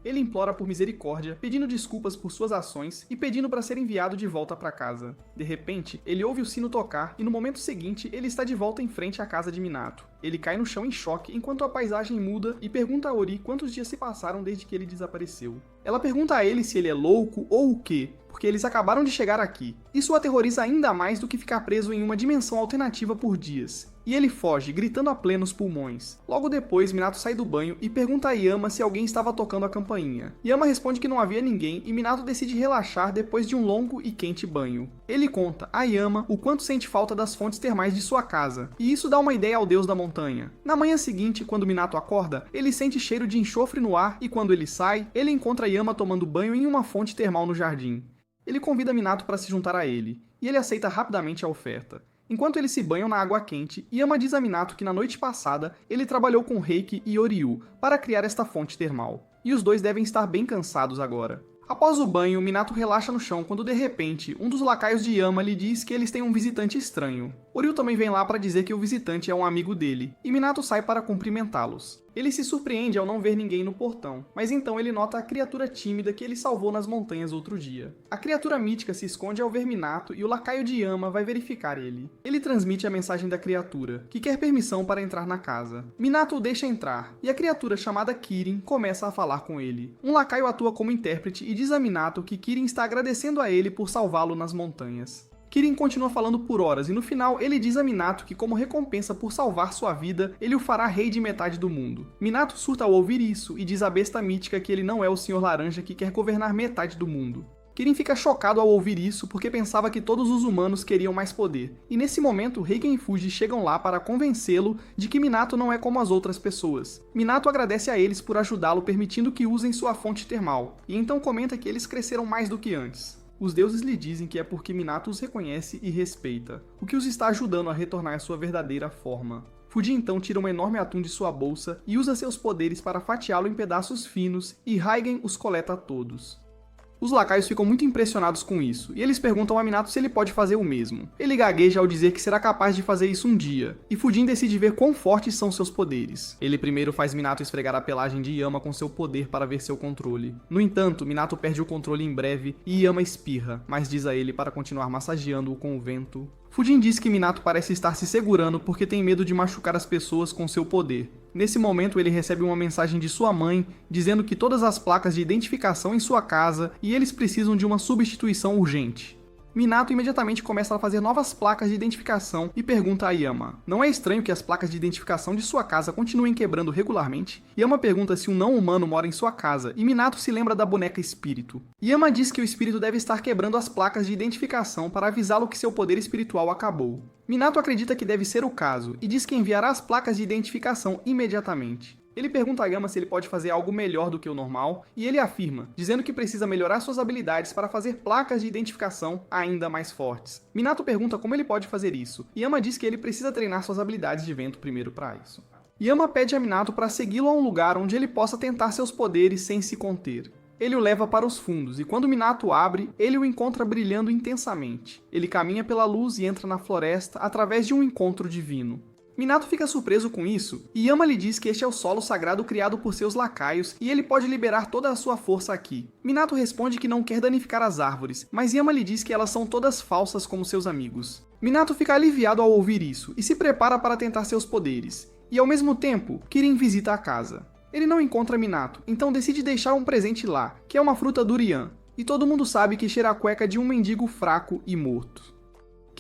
Ele implora por misericórdia, pedindo desculpas por suas ações e pedindo para ser enviado de volta para casa. De repente, ele ouve o sino tocar e no momento seguinte, ele está de volta em frente à casa de Minato. Ele cai no chão em choque enquanto a paisagem muda e pergunta a Ori quantos dias se passaram desde que ele desapareceu. Ela pergunta a ele se ele é louco ou o quê, porque eles acabaram de chegar aqui. Isso o aterroriza ainda mais do que ficar preso em uma dimensão alternativa por dias. E ele foge, gritando a plenos pulmões. Logo depois, Minato sai do banho e pergunta a Yama se alguém estava tocando a campainha. Yama responde que não havia ninguém e Minato decide relaxar depois de um longo e quente banho. Ele conta a Yama o quanto sente falta das fontes termais de sua casa, e isso dá uma ideia ao deus da montanha. Na manhã seguinte, quando Minato acorda, ele sente cheiro de enxofre no ar e quando ele sai, ele encontra Yama tomando banho em uma fonte termal no jardim. Ele convida Minato para se juntar a ele, e ele aceita rapidamente a oferta. Enquanto eles se banham na água quente, Yama diz a Minato que na noite passada ele trabalhou com Reiki e Oryu para criar esta fonte termal, e os dois devem estar bem cansados agora. Após o banho, Minato relaxa no chão quando de repente, um dos lacaios de Yama lhe diz que eles têm um visitante estranho. Oryu também vem lá para dizer que o visitante é um amigo dele, e Minato sai para cumprimentá-los. Ele se surpreende ao não ver ninguém no portão, mas então ele nota a criatura tímida que ele salvou nas montanhas outro dia. A criatura mítica se esconde ao ver Minato e o lacaio de Yama vai verificar ele. Ele transmite a mensagem da criatura, que quer permissão para entrar na casa. Minato o deixa entrar, e a criatura chamada Kirin começa a falar com ele. Um lacaio atua como intérprete e diz a Minato que Kirin está agradecendo a ele por salvá-lo nas montanhas. Kirin continua falando por horas e no final ele diz a Minato que como recompensa por salvar sua vida, ele o fará rei de metade do mundo. Minato surta ao ouvir isso e diz à besta mítica que ele não é o Senhor Laranja que quer governar metade do mundo. Kirin fica chocado ao ouvir isso porque pensava que todos os humanos queriam mais poder, e nesse momento Reiken e Fuji chegam lá para convencê-lo de que Minato não é como as outras pessoas. Minato agradece a eles por ajudá-lo permitindo que usem sua fonte termal, e então comenta que eles cresceram mais do que antes. Os deuses lhe dizem que é porque Minato os reconhece e respeita, o que os está ajudando a retornar à sua verdadeira forma. Fuji então tira um enorme atum de sua bolsa e usa seus poderes para fatiá-lo em pedaços finos, e Raigen os coleta todos. Os lacaios ficam muito impressionados com isso, e eles perguntam a Minato se ele pode fazer o mesmo. Ele gagueja ao dizer que será capaz de fazer isso um dia, e Fujin decide ver quão fortes são seus poderes. Ele primeiro faz Minato esfregar a pelagem de Yama com seu poder para ver seu controle. No entanto, Minato perde o controle em breve e Yama espirra, mas diz a ele para continuar massageando-o com o vento. Fujin diz que Minato parece estar se segurando porque tem medo de machucar as pessoas com seu poder. Nesse momento ele recebe uma mensagem de sua mãe, dizendo que todas as placas de identificação em sua casa e eles precisam de uma substituição urgente. Minato imediatamente começa a fazer novas placas de identificação e pergunta a Yama: não é estranho que as placas de identificação de sua casa continuem quebrando regularmente? Yama pergunta se um não-humano mora em sua casa e Minato se lembra da boneca espírito. Yama diz que o espírito deve estar quebrando as placas de identificação para avisá-lo que seu poder espiritual acabou. Minato acredita que deve ser o caso e diz que enviará as placas de identificação imediatamente. Ele pergunta a Yama se ele pode fazer algo melhor do que o normal, e ele afirma, dizendo que precisa melhorar suas habilidades para fazer placas de identificação ainda mais fortes. Minato pergunta como ele pode fazer isso, e Yama diz que ele precisa treinar suas habilidades de vento primeiro para isso. Yama pede a Minato para segui-lo a um lugar onde ele possa tentar seus poderes sem se conter. Ele o leva para os fundos, e quando Minato abre, ele o encontra brilhando intensamente. Ele caminha pela luz e entra na floresta através de um encontro divino. Minato fica surpreso com isso, e Yama lhe diz que este é o solo sagrado criado por seus lacaios e ele pode liberar toda a sua força aqui. Minato responde que não quer danificar as árvores, mas Yama lhe diz que elas são todas falsas como seus amigos. Minato fica aliviado ao ouvir isso e se prepara para tentar seus poderes. E ao mesmo tempo, Kirin visita a casa. Ele não encontra Minato, então decide deixar um presente lá, que é uma fruta durian, e todo mundo sabe que cheira a cueca de um mendigo fraco e morto.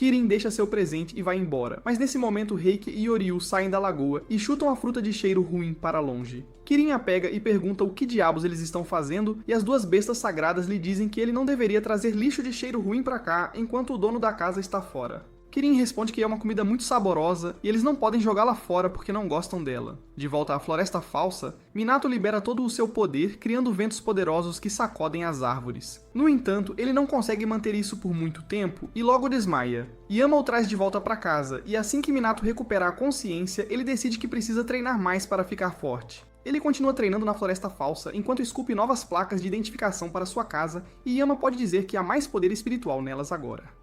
Kirin deixa seu presente e vai embora, mas nesse momento Reiki e Yoryu saem da lagoa e chutam a fruta de cheiro ruim para longe. Kirin a pega e pergunta o que diabos eles estão fazendo, e as duas bestas sagradas lhe dizem que ele não deveria trazer lixo de cheiro ruim para cá enquanto o dono da casa está fora. Kirin responde que é uma comida muito saborosa e eles não podem jogá-la fora porque não gostam dela. De volta à floresta falsa, Minato libera todo o seu poder, criando ventos poderosos que sacodem as árvores. No entanto, ele não consegue manter isso por muito tempo e logo desmaia. Yama o traz de volta para casa e assim que Minato recuperar a consciência, ele decide que precisa treinar mais para ficar forte. Ele continua treinando na floresta falsa enquanto esculpe novas placas de identificação para sua casa e Yama pode dizer que há mais poder espiritual nelas agora.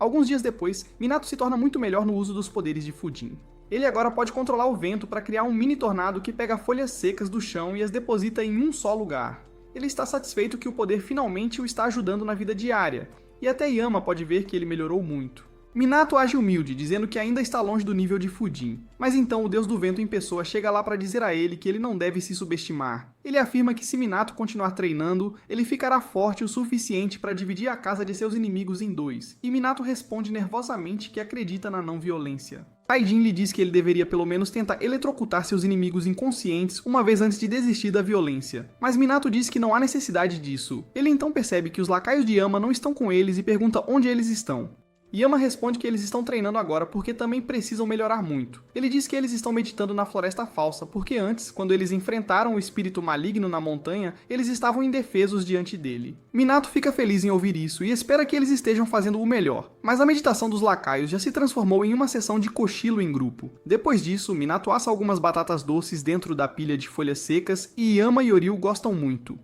Alguns dias depois, Minato se torna muito melhor no uso dos poderes de Fujin. Ele agora pode controlar o vento para criar um mini tornado que pega folhas secas do chão e as deposita em um só lugar. Ele está satisfeito que o poder finalmente o está ajudando na vida diária, e até Yama pode ver que ele melhorou muito. Minato age humilde, dizendo que ainda está longe do nível de Fujin, mas então o deus do vento em pessoa chega lá para dizer a ele que ele não deve se subestimar. Ele afirma que se Minato continuar treinando, ele ficará forte o suficiente para dividir a casa de seus inimigos em dois, e Minato responde nervosamente que acredita na não violência. Raijin lhe diz que ele deveria pelo menos tentar eletrocutar seus inimigos inconscientes uma vez antes de desistir da violência, mas Minato diz que não há necessidade disso. Ele então percebe que os lacaios de Yama não estão com eles e pergunta onde eles estão. Yama responde que eles estão treinando agora porque também precisam melhorar muito. Ele diz que eles estão meditando na floresta falsa porque antes, quando eles enfrentaram o espírito maligno na montanha, eles estavam indefesos diante dele. Minato fica feliz em ouvir isso e espera que eles estejam fazendo o melhor, mas a meditação dos lacaios já se transformou em uma sessão de cochilo em grupo. Depois disso, Minato assa algumas batatas doces dentro da pilha de folhas secas e Yama e Yoryu gostam muito.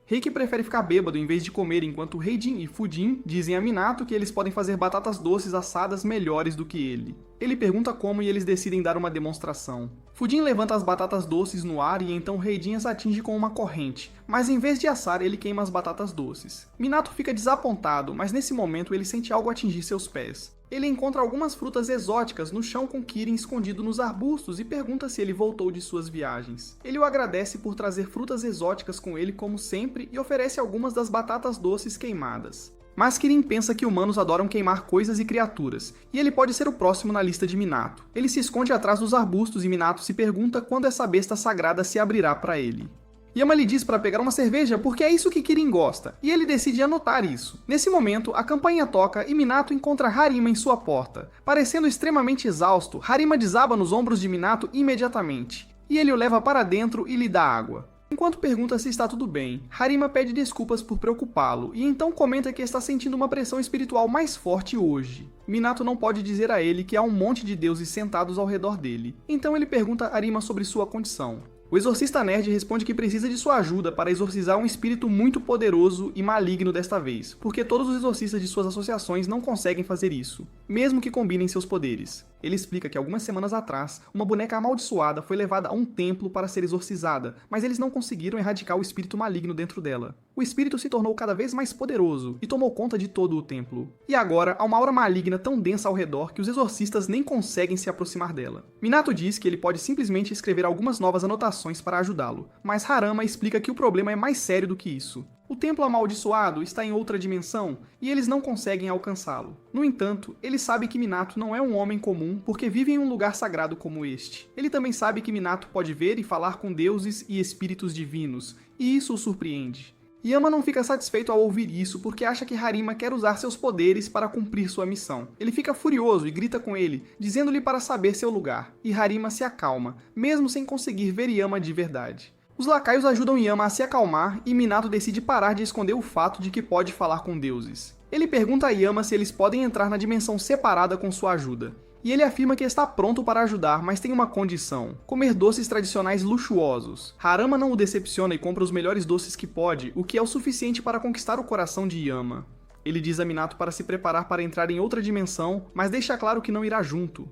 Reiki prefere ficar bêbado em vez de comer, enquanto Heijin e Fujin dizem a Minato que eles podem fazer batatas doces assadas melhores do que ele. Ele pergunta como e eles decidem dar uma demonstração. Fudin levanta as batatas doces no ar e então Reidin as atinge com uma corrente, mas em vez de assar ele queima as batatas doces. Minato fica desapontado, mas nesse momento ele sente algo atingir seus pés. Ele encontra algumas frutas exóticas no chão com Kirin escondido nos arbustos e pergunta se ele voltou de suas viagens. Ele o agradece por trazer frutas exóticas com ele como sempre e oferece algumas das batatas doces queimadas. Mas Kirin pensa que humanos adoram queimar coisas e criaturas, e ele pode ser o próximo na lista de Minato. Ele se esconde atrás dos arbustos e Minato se pergunta quando essa besta sagrada se abrirá para ele. Yama lhe diz para pegar uma cerveja porque é isso que Kirin gosta, e ele decide anotar isso. Nesse momento, a campainha toca e Minato encontra Harima em sua porta. Parecendo extremamente exausto, Harima desaba nos ombros de Minato imediatamente, e ele o leva para dentro e lhe dá água. Enquanto pergunta se está tudo bem, Harima pede desculpas por preocupá-lo, e então comenta que está sentindo uma pressão espiritual mais forte hoje. Minato não pode dizer a ele que há um monte de deuses sentados ao redor dele, então ele pergunta a Harima sobre sua condição. O exorcista nerd responde que precisa de sua ajuda para exorcizar um espírito muito poderoso e maligno desta vez, porque todos os exorcistas de suas associações não conseguem fazer isso, mesmo que combinem seus poderes. Ele explica que algumas semanas atrás, uma boneca amaldiçoada foi levada a um templo para ser exorcizada, mas eles não conseguiram erradicar o espírito maligno dentro dela. O espírito se tornou cada vez mais poderoso e tomou conta de todo o templo. E agora, há uma aura maligna tão densa ao redor que os exorcistas nem conseguem se aproximar dela. Minato diz que ele pode simplesmente escrever algumas novas anotações para ajudá-lo, mas Harama explica que o problema é mais sério do que isso. O templo amaldiçoado está em outra dimensão e eles não conseguem alcançá-lo. No entanto, ele sabe que Minato não é um homem comum porque vive em um lugar sagrado como este. Ele também sabe que Minato pode ver e falar com deuses e espíritos divinos, e isso o surpreende. Yama não fica satisfeito ao ouvir isso porque acha que Harima quer usar seus poderes para cumprir sua missão. Ele fica furioso e grita com ele, dizendo-lhe para saber seu lugar, e Harima se acalma, mesmo sem conseguir ver Yama de verdade. Os lacaios ajudam Yama a se acalmar e Minato decide parar de esconder o fato de que pode falar com deuses. Ele pergunta a Yama se eles podem entrar na dimensão separada com sua ajuda. E ele afirma que está pronto para ajudar, mas tem uma condição: comer doces tradicionais luxuosos. Harama não o decepciona e compra os melhores doces que pode, o que é o suficiente para conquistar o coração de Yama. Ele diz a Minato para se preparar para entrar em outra dimensão, mas deixa claro que não irá junto.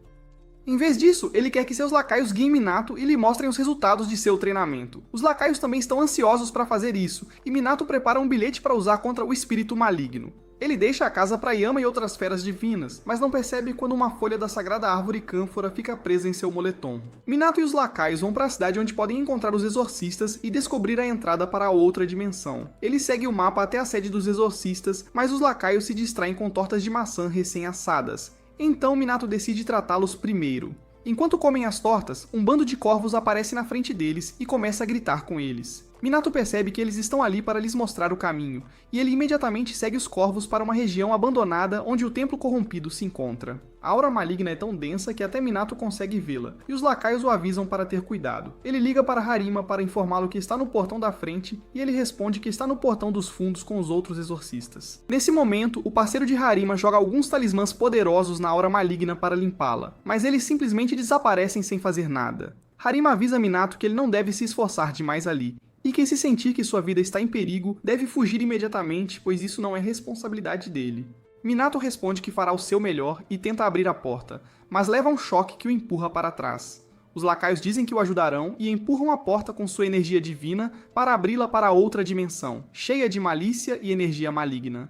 Em vez disso, ele quer que seus lacaios guiem Minato e lhe mostrem os resultados de seu treinamento. Os lacaios também estão ansiosos para fazer isso, e Minato prepara um bilhete para usar contra o espírito maligno. Ele deixa a casa para Yama e outras feras divinas, mas não percebe quando uma folha da sagrada árvore cânfora fica presa em seu moletom. Minato e os lacaios vão para a cidade onde podem encontrar os exorcistas e descobrir a entrada para a outra dimensão. Ele segue o mapa até a sede dos exorcistas, mas os lacaios se distraem com tortas de maçã recém-assadas. Então Minato decide tratá-los primeiro. Enquanto comem as tortas, um bando de corvos aparece na frente deles e começa a gritar com eles. Minato percebe que eles estão ali para lhes mostrar o caminho, e ele imediatamente segue os corvos para uma região abandonada onde o templo corrompido se encontra. A aura maligna é tão densa que até Minato consegue vê-la, e os lacaios o avisam para ter cuidado. Ele liga para Harima para informá-lo que está no portão da frente, e ele responde que está no portão dos fundos com os outros exorcistas. Nesse momento, o parceiro de Harima joga alguns talismãs poderosos na aura maligna para limpá-la, mas eles simplesmente desaparecem sem fazer nada. Harima avisa Minato que ele não deve se esforçar demais ali, e que se sentir que sua vida está em perigo, deve fugir imediatamente, pois isso não é responsabilidade dele. Minato responde que fará o seu melhor e tenta abrir a porta, mas leva um choque que o empurra para trás. Os lacaios dizem que o ajudarão e empurram a porta com sua energia divina para abri-la para outra dimensão, cheia de malícia e energia maligna.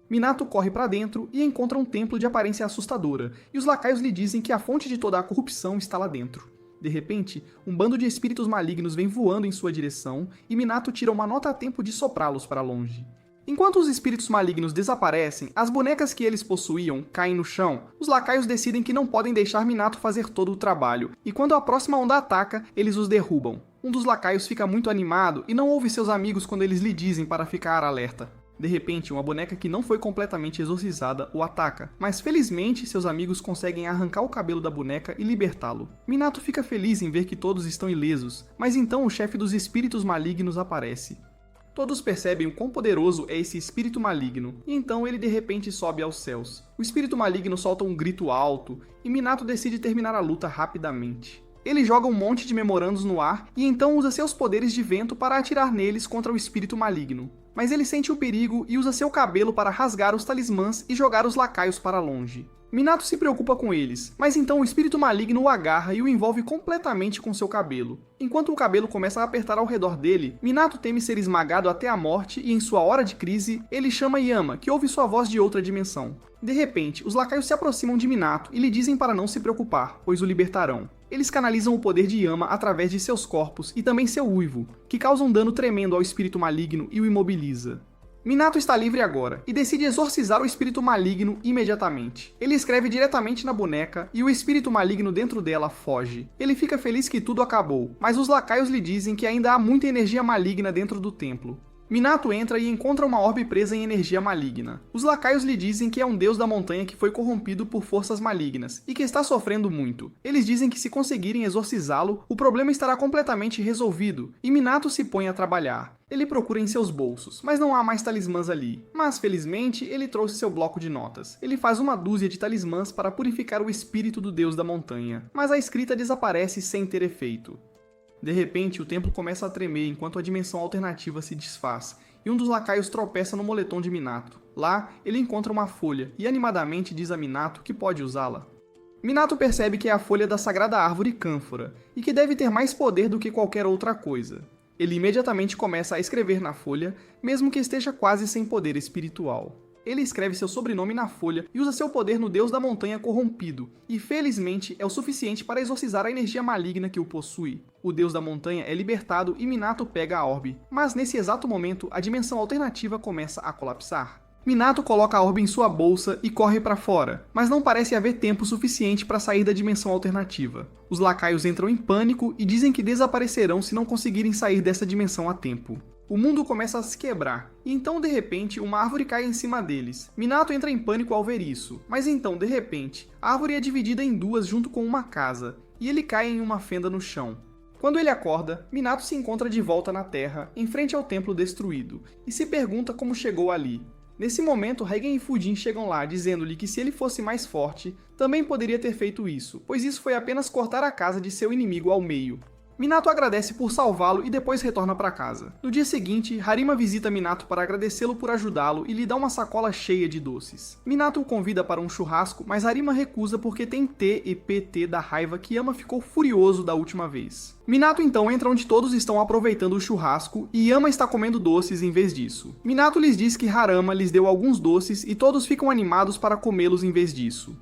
Minato corre para dentro e encontra um templo de aparência assustadora, e os lacaios lhe dizem que a fonte de toda a corrupção está lá dentro. De repente, um bando de espíritos malignos vem voando em sua direção e Minato tira uma nota a tempo de soprá-los para longe. Enquanto os espíritos malignos desaparecem, as bonecas que eles possuíam caem no chão. Os lacaios decidem que não podem deixar Minato fazer todo o trabalho, e quando a próxima onda ataca, eles os derrubam. Um dos lacaios fica muito animado e não ouve seus amigos quando eles lhe dizem para ficar alerta. De repente, uma boneca que não foi completamente exorcizada o ataca, mas felizmente seus amigos conseguem arrancar o cabelo da boneca e libertá-lo. Minato fica feliz em ver que todos estão ilesos, mas então o chefe dos espíritos malignos aparece. Todos percebem o quão poderoso é esse espírito maligno, e então ele de repente sobe aos céus. O espírito maligno solta um grito alto, e Minato decide terminar a luta rapidamente. Ele joga um monte de memorandos no ar, e então usa seus poderes de vento para atirar neles contra o espírito maligno. mas ele sente o perigo e usa seu cabelo para rasgar os talismãs e jogar os lacaios para longe. Minato se preocupa com eles, mas então o espírito maligno o agarra e o envolve completamente com seu cabelo. Enquanto o cabelo começa a apertar ao redor dele, Minato teme ser esmagado até a morte e em sua hora de crise, ele chama Yama, que ouve sua voz de outra dimensão. De repente, os lacaios se aproximam de Minato e lhe dizem para não se preocupar, pois o libertarão. Eles canalizam o poder de Yama através de seus corpos e também seu uivo, que causa um dano tremendo ao espírito maligno e o imobiliza. Minato está livre agora, e decide exorcizar o espírito maligno imediatamente. Ele escreve diretamente na boneca, e o espírito maligno dentro dela foge. Ele fica feliz que tudo acabou, mas os lacaios lhe dizem que ainda há muita energia maligna dentro do templo. Minato entra e encontra uma orbe presa em energia maligna. Os lacaios lhe dizem que é um deus da montanha que foi corrompido por forças malignas, e que está sofrendo muito. Eles dizem que se conseguirem exorcizá-lo, o problema estará completamente resolvido, e Minato se põe a trabalhar. Ele procura em seus bolsos, mas não há mais talismãs ali. Mas, felizmente, ele trouxe seu bloco de notas. Ele faz uma dúzia de talismãs para purificar o espírito do deus da montanha, mas a escrita desaparece sem ter efeito. De repente, o templo começa a tremer enquanto a dimensão alternativa se desfaz, e um dos lacaios tropeça no moletom de Minato. Lá, ele encontra uma folha e animadamente diz a Minato que pode usá-la. Minato percebe que é a folha da sagrada árvore Cânfora, e que deve ter mais poder do que qualquer outra coisa. Ele imediatamente começa a escrever na folha, mesmo que esteja quase sem poder espiritual. Ele escreve seu sobrenome na folha e usa seu poder no deus da montanha corrompido, e felizmente é o suficiente para exorcizar a energia maligna que o possui. O deus da montanha é libertado e Minato pega a orbe, mas nesse exato momento a dimensão alternativa começa a colapsar. Minato coloca a orbe em sua bolsa e corre para fora, mas não parece haver tempo suficiente para sair da dimensão alternativa. Os lacaios entram em pânico e dizem que desaparecerão se não conseguirem sair dessa dimensão a tempo. O mundo começa a se quebrar, e então de repente uma árvore cai em cima deles. Minato entra em pânico ao ver isso, mas então de repente a árvore é dividida em duas junto com uma casa, e ele cai em uma fenda no chão. Quando ele acorda, Minato se encontra de volta na Terra, em frente ao templo destruído, e se pergunta como chegou ali. Nesse momento, Reigen e Fujin chegam lá, dizendo-lhe que se ele fosse mais forte, também poderia ter feito isso, pois isso foi apenas cortar a casa de seu inimigo ao meio. Minato agradece por salvá-lo e depois retorna para casa. No dia seguinte, Harima visita Minato para agradecê-lo por ajudá-lo e lhe dá uma sacola cheia de doces. Minato o convida para um churrasco, mas Harima recusa porque tem T e PT da raiva que Yama ficou furioso da última vez. Minato então entra onde todos estão aproveitando o churrasco e Yama está comendo doces em vez disso. Minato lhes diz que Harama lhes deu alguns doces e todos ficam animados para comê-los em vez disso.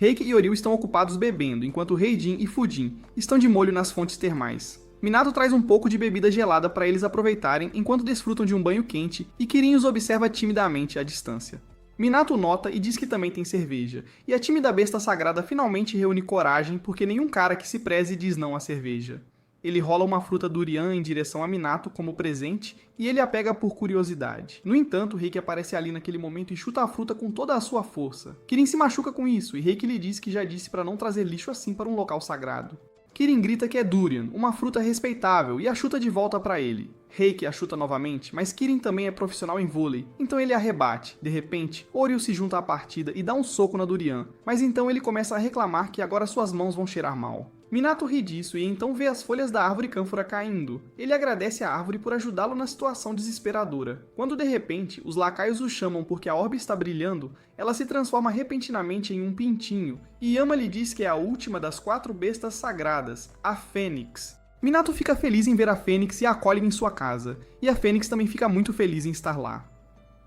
Reiki e Oryu estão ocupados bebendo, enquanto Heijin e Fujin estão de molho nas fontes termais. Minato traz um pouco de bebida gelada para eles aproveitarem enquanto desfrutam de um banho quente e Kirin os observa timidamente à distância. Minato nota e diz que também tem cerveja, e a tímida besta sagrada finalmente reúne coragem porque nenhum cara que se preze diz não à cerveja. Ele rola uma fruta durian em direção a Minato como presente e ele a pega por curiosidade. No entanto, Reiki aparece ali naquele momento e chuta a fruta com toda a sua força. Kirin se machuca com isso e Reiki lhe diz que já disse para não trazer lixo assim para um local sagrado. Kirin grita que é durian, uma fruta respeitável, e a chuta de volta para ele. Reiki a chuta novamente, mas Kirin também é profissional em vôlei, então ele a rebate. De repente, Oryu se junta à partida e dá um soco na durian, mas então ele começa a reclamar que agora suas mãos vão cheirar mal. Minato ri disso e então vê as folhas da árvore Cânfora caindo. Ele agradece a árvore por ajudá-lo na situação desesperadora. Quando de repente, os lacaios o chamam porque a orbe está brilhando, ela se transforma repentinamente em um pintinho, e Yama lhe diz que é a última das 4 bestas sagradas, a Fênix. Minato fica feliz em ver a Fênix e a acolhe em sua casa, e a Fênix também fica muito feliz em estar lá.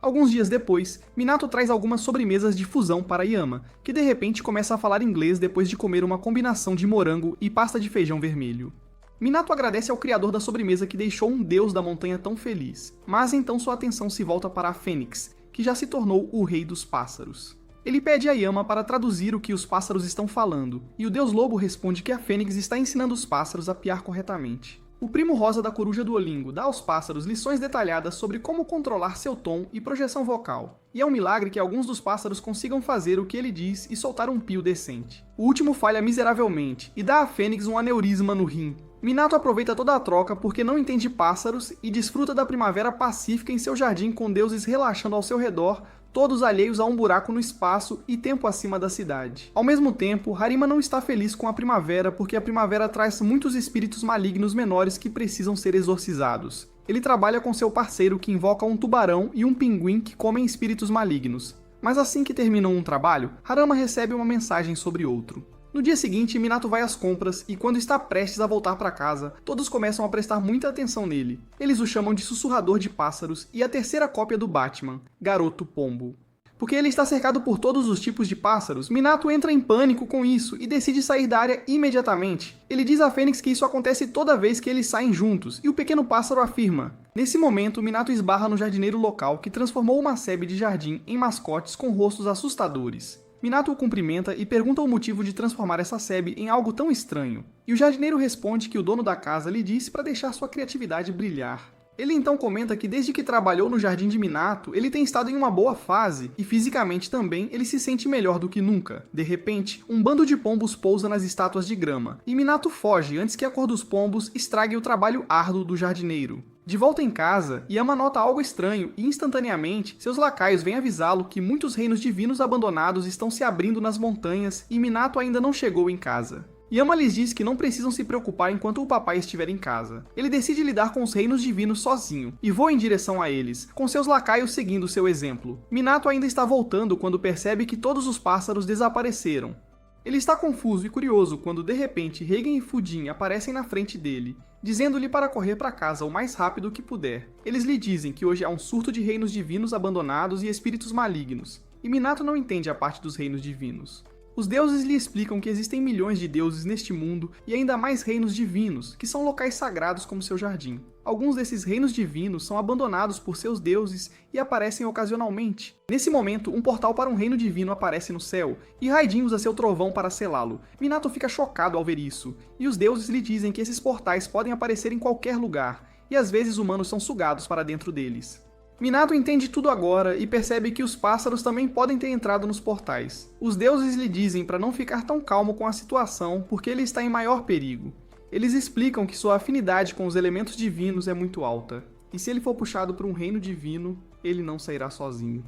Alguns dias depois, Minato traz algumas sobremesas de fusão para Yama, que de repente começa a falar inglês depois de comer uma combinação de morango e pasta de feijão vermelho. Minato agradece ao criador da sobremesa que deixou um deus da montanha tão feliz, mas então sua atenção se volta para a Fênix, que já se tornou o rei dos pássaros. Ele pede a Yama para traduzir o que os pássaros estão falando, e o deus lobo responde que a Fênix está ensinando os pássaros a piar corretamente. O primo rosa da coruja do Olingo dá aos pássaros lições detalhadas sobre como controlar seu tom e projeção vocal, e é um milagre que alguns dos pássaros consigam fazer o que ele diz e soltar um pio decente. O último falha miseravelmente, e dá à Fênix um aneurisma no rim. Minato aproveita toda a troca porque não entende pássaros e desfruta da primavera pacífica em seu jardim com deuses relaxando ao seu redor, todos alheios a um buraco no espaço e tempo acima da cidade. Ao mesmo tempo, Harima não está feliz com a primavera porque a primavera traz muitos espíritos malignos menores que precisam ser exorcizados. Ele trabalha com seu parceiro que invoca um tubarão e um pinguim que comem espíritos malignos. Mas assim que terminam um trabalho, Harama recebe uma mensagem sobre outro. No dia seguinte, Minato vai às compras e quando está prestes a voltar para casa, todos começam a prestar muita atenção nele. Eles o chamam de sussurrador de pássaros e a terceira cópia do Batman, Garoto Pombo. Porque ele está cercado por todos os tipos de pássaros, Minato entra em pânico com isso e decide sair da área imediatamente. Ele diz a Fênix que isso acontece toda vez que eles saem juntos, e o pequeno pássaro afirma. Nesse momento, Minato esbarra no jardineiro local que transformou uma sebe de jardim em mascotes com rostos assustadores. Minato o cumprimenta e pergunta o motivo de transformar essa sebe em algo tão estranho. E o jardineiro responde que o dono da casa lhe disse para deixar sua criatividade brilhar. Ele então comenta que desde que trabalhou no jardim de Minato, ele tem estado em uma boa fase e fisicamente também ele se sente melhor do que nunca. De repente, um bando de pombos pousa nas estátuas de grama e Minato foge antes que a cor dos pombos estrague o trabalho árduo do jardineiro. De volta em casa, Yama nota algo estranho e instantaneamente seus lacaios vêm avisá-lo que muitos reinos divinos abandonados estão se abrindo nas montanhas e Minato ainda não chegou em casa. Yama lhes diz que não precisam se preocupar enquanto o papai estiver em casa. Ele decide lidar com os reinos divinos sozinho e voa em direção a eles, com seus lacaios seguindo seu exemplo. Minato ainda está voltando quando percebe que todos os pássaros desapareceram. Ele está confuso e curioso quando de repente Reigen e Fujin aparecem na frente dele, dizendo-lhe para correr para casa o mais rápido que puder. Eles lhe dizem que hoje há um surto de reinos divinos abandonados e espíritos malignos, e Minato não entende a parte dos reinos divinos. Os deuses lhe explicam que existem milhões de deuses neste mundo e ainda mais reinos divinos, que são locais sagrados como seu jardim. Alguns desses reinos divinos são abandonados por seus deuses e aparecem ocasionalmente. Nesse momento, um portal para um reino divino aparece no céu, e Raiden usa seu trovão para selá-lo. Minato fica chocado ao ver isso, e os deuses lhe dizem que esses portais podem aparecer em qualquer lugar, e às vezes humanos são sugados para dentro deles. Minato entende tudo agora e percebe que os pássaros também podem ter entrado nos portais. Os deuses lhe dizem para não ficar tão calmo com a situação porque ele está em maior perigo. Eles explicam que sua afinidade com os elementos divinos é muito alta, e se ele for puxado para um reino divino, ele não sairá sozinho.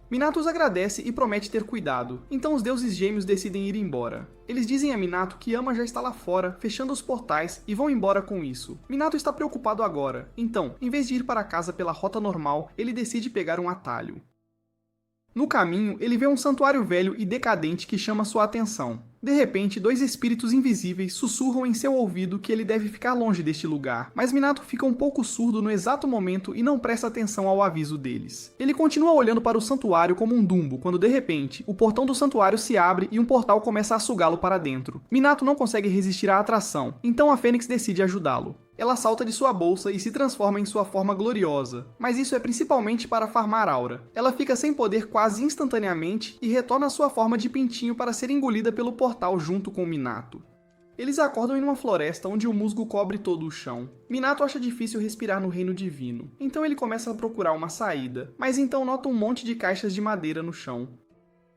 Minato os agradece e promete ter cuidado, então os deuses gêmeos decidem ir embora. Eles dizem a Minato que Yama já está lá fora, fechando os portais, e vão embora com isso. Minato está preocupado agora, então, em vez de ir para casa pela rota normal, ele decide pegar um atalho. No caminho, ele vê um santuário velho e decadente que chama sua atenção. De repente, dois espíritos invisíveis sussurram em seu ouvido que ele deve ficar longe deste lugar, mas Minato fica um pouco surdo no exato momento e não presta atenção ao aviso deles. Ele continua olhando para o santuário como um Dumbo, quando de repente, o portão do santuário se abre e um portal começa a sugá-lo para dentro. Minato não consegue resistir à atração, então a Fênix decide ajudá-lo. Ela salta de sua bolsa e se transforma em sua forma gloriosa, mas isso é principalmente para farmar aura. Ela fica sem poder quase instantaneamente e retorna à sua forma de pintinho para ser engolida pelo portal junto com Minato. Eles acordam em uma floresta onde o musgo cobre todo o chão. Minato acha difícil respirar no reino divino, então ele começa a procurar uma saída, mas então nota um monte de caixas de madeira no chão.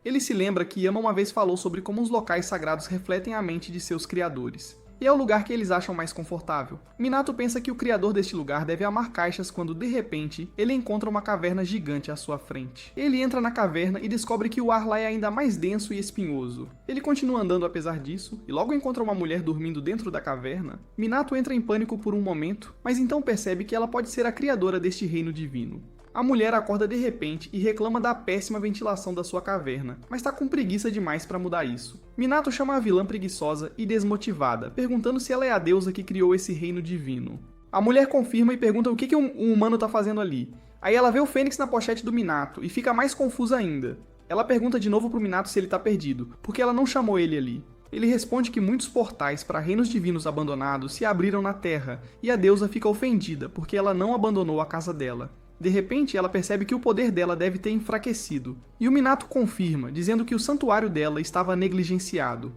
Ele se lembra que Yama uma vez falou sobre como os locais sagrados refletem a mente de seus criadores. E é o lugar que eles acham mais confortável. Minato pensa que o criador deste lugar deve amar caixas quando, de repente, ele encontra uma caverna gigante à sua frente. Ele entra na caverna e descobre que o ar lá é ainda mais denso e espinhoso. Ele continua andando apesar disso, e logo encontra uma mulher dormindo dentro da caverna. Minato entra em pânico por um momento, mas então percebe que ela pode ser a criadora deste reino divino. A mulher acorda de repente e reclama da péssima ventilação da sua caverna, mas está com preguiça demais para mudar isso. Minato chama a vilã preguiçosa e desmotivada, perguntando se ela é a deusa que criou esse reino divino. A mulher confirma e pergunta o que um humano está fazendo ali. Aí ela vê o Fênix na pochete do Minato e fica mais confusa ainda. Ela pergunta de novo pro Minato se ele está perdido, porque ela não chamou ele ali. Ele responde que muitos portais para reinos divinos abandonados se abriram na Terra, e a deusa fica ofendida porque ela não abandonou a casa dela. De repente, ela percebe que o poder dela deve ter enfraquecido, e o Minato confirma, dizendo que o santuário dela estava negligenciado.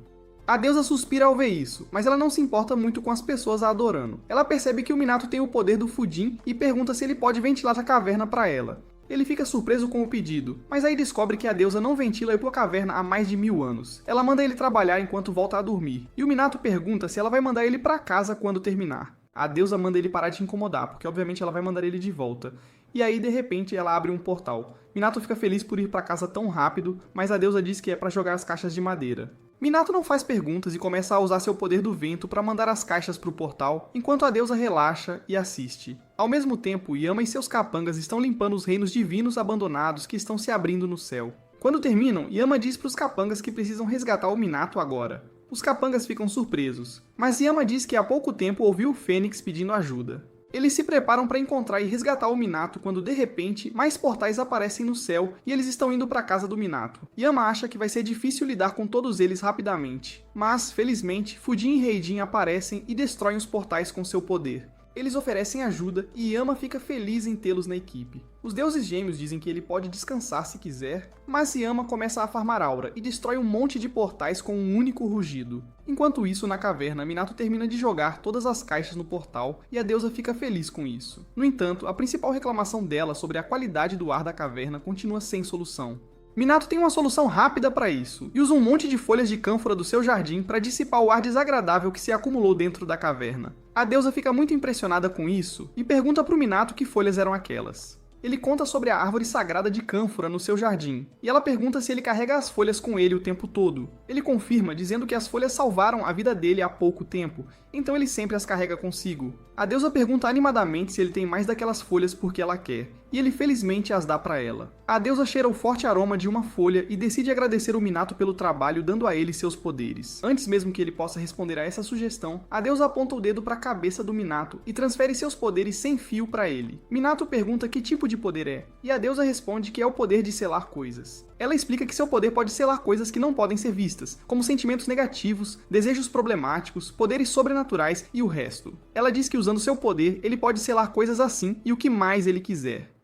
A deusa suspira ao ver isso, mas ela não se importa muito com as pessoas a adorando. Ela percebe que o Minato tem o poder do Fujin e pergunta se ele pode ventilar a caverna para ela. Ele fica surpreso com o pedido, mas aí descobre que a deusa não ventila a hipocaverna há mais de 1000 anos. Ela manda ele trabalhar enquanto volta a dormir, e o Minato pergunta se ela vai mandar ele pra casa quando terminar. A deusa manda ele parar de incomodar, porque obviamente ela vai mandar ele de volta. E aí, de repente, ela abre um portal. Minato fica feliz por ir pra casa tão rápido, mas a deusa diz que é pra jogar as caixas de madeira. Minato não faz perguntas e começa a usar seu poder do vento para mandar as caixas pro portal, enquanto a deusa relaxa e assiste. Ao mesmo tempo, Yama e seus capangas estão limpando os reinos divinos abandonados que estão se abrindo no céu. Quando terminam, Yama diz pros capangas que precisam resgatar o Minato agora. Os capangas ficam surpresos, mas Yama diz que há pouco tempo ouviu o Fênix pedindo ajuda. Eles se preparam para encontrar e resgatar o Minato quando, de repente, mais portais aparecem no céu e eles estão indo para a casa do Minato. Yama acha que vai ser difícil lidar com todos eles rapidamente, mas, felizmente, Fujin e Heijin aparecem e destroem os portais com seu poder. Eles oferecem ajuda e Yama fica feliz em tê-los na equipe. Os deuses gêmeos dizem que ele pode descansar se quiser, mas Yama começa a farmar aura e destrói um monte de portais com um único rugido. Enquanto isso, na caverna, Minato termina de jogar todas as caixas no portal e a deusa fica feliz com isso. No entanto, a principal reclamação dela sobre a qualidade do ar da caverna continua sem solução. Minato tem uma solução rápida para isso, e usa um monte de folhas de cânfora do seu jardim para dissipar o ar desagradável que se acumulou dentro da caverna. A deusa fica muito impressionada com isso e pergunta para o Minato que folhas eram aquelas. Ele conta sobre a árvore sagrada de cânfora no seu jardim, e ela pergunta se ele carrega as folhas com ele o tempo todo. Ele confirma, dizendo que as folhas salvaram a vida dele há pouco tempo, então ele sempre as carrega consigo. A deusa pergunta animadamente se ele tem mais daquelas folhas porque ela quer, e ele felizmente as dá para ela. A deusa cheira o forte aroma de uma folha e decide agradecer o Minato pelo trabalho, dando a ele seus poderes. Antes mesmo que ele possa responder a essa sugestão, a deusa aponta o dedo para a cabeça do Minato e transfere seus poderes sem fio para ele. Minato pergunta que tipo de poder é, e a deusa responde que é o poder de selar coisas. Ela explica que seu poder pode selar coisas que não podem ser vistas, como sentimentos negativos, desejos problemáticos, poderes sobrenaturais e o resto. Ela diz que usando seu poder, ele pode selar coisas assim e o que mais ele quiser.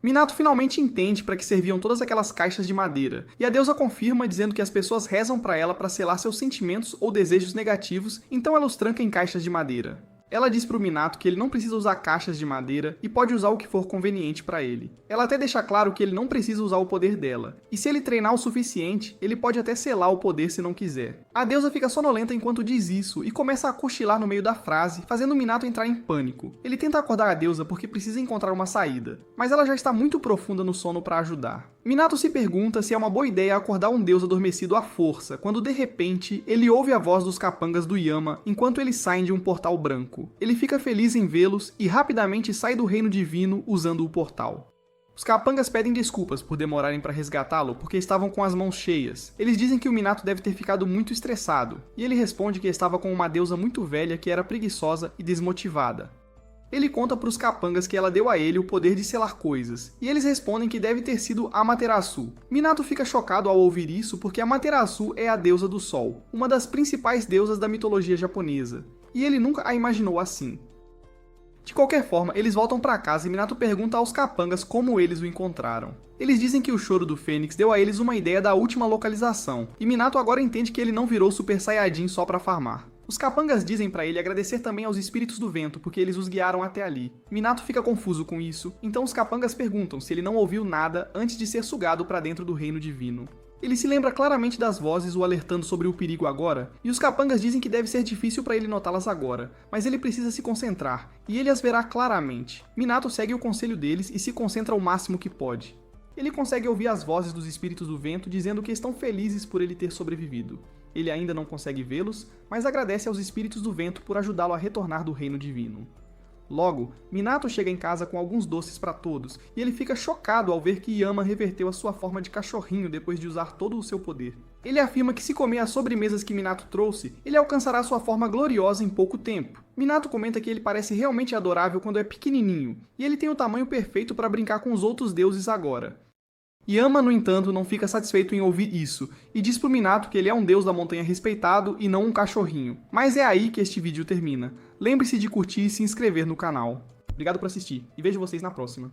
Minato finalmente entende para que serviam todas aquelas caixas de madeira, e a deusa confirma dizendo que as pessoas rezam para ela para selar seus sentimentos ou desejos negativos, então ela os tranca em caixas de madeira. Ela diz pro Minato que ele não precisa usar caixas de madeira e pode usar o que for conveniente para ele. Ela até deixa claro que ele não precisa usar o poder dela, e se ele treinar o suficiente, ele pode até selar o poder se não quiser. A deusa fica sonolenta enquanto diz isso e começa a cochilar no meio da frase, fazendo o Minato entrar em pânico. Ele tenta acordar a deusa porque precisa encontrar uma saída, mas ela já está muito profunda no sono para ajudar. Minato se pergunta se é uma boa ideia acordar um deus adormecido à força, quando de repente ele ouve a voz dos capangas do Yama enquanto eles saem de um portal branco. Ele fica feliz em vê-los e rapidamente sai do reino divino usando o portal. Os capangas pedem desculpas por demorarem para resgatá-lo porque estavam com as mãos cheias. Eles dizem que o Minato deve ter ficado muito estressado, e ele responde que estava com uma deusa muito velha que era preguiçosa e desmotivada. Ele conta para os capangas que ela deu a ele o poder de selar coisas, e eles respondem que deve ter sido Amaterasu. Minato fica chocado ao ouvir isso porque Amaterasu é a deusa do sol, uma das principais deusas da mitologia japonesa, e ele nunca a imaginou assim. De qualquer forma, eles voltam para casa e Minato pergunta aos capangas como eles o encontraram. Eles dizem que o choro do Fênix deu a eles uma ideia da última localização, e Minato agora entende que ele não virou Super Saiyajin só para farmar. Os capangas dizem para ele agradecer também aos espíritos do vento, porque eles os guiaram até ali. Minato fica confuso com isso, então os capangas perguntam se ele não ouviu nada antes de ser sugado para dentro do reino divino. Ele se lembra claramente das vozes o alertando sobre o perigo agora, e os capangas dizem que deve ser difícil para ele notá-las agora, mas ele precisa se concentrar, e ele as verá claramente. Minato segue o conselho deles e se concentra o máximo que pode. Ele consegue ouvir as vozes dos espíritos do vento dizendo que estão felizes por ele ter sobrevivido. Ele ainda não consegue vê-los, mas agradece aos espíritos do vento por ajudá-lo a retornar do reino divino. Logo, Minato chega em casa com alguns doces para todos, e ele fica chocado ao ver que Yama reverteu a sua forma de cachorrinho depois de usar todo o seu poder. Ele afirma que se comer as sobremesas que Minato trouxe, ele alcançará sua forma gloriosa em pouco tempo. Minato comenta que ele parece realmente adorável quando é pequenininho, e ele tem o tamanho perfeito para brincar com os outros deuses agora. Yama, no entanto, não fica satisfeito em ouvir isso, e diz pro Minato que ele é um deus da montanha respeitado e não um cachorrinho. Mas é aí que este vídeo termina. Lembre-se de curtir e se inscrever no canal. Obrigado por assistir, e vejo vocês na próxima.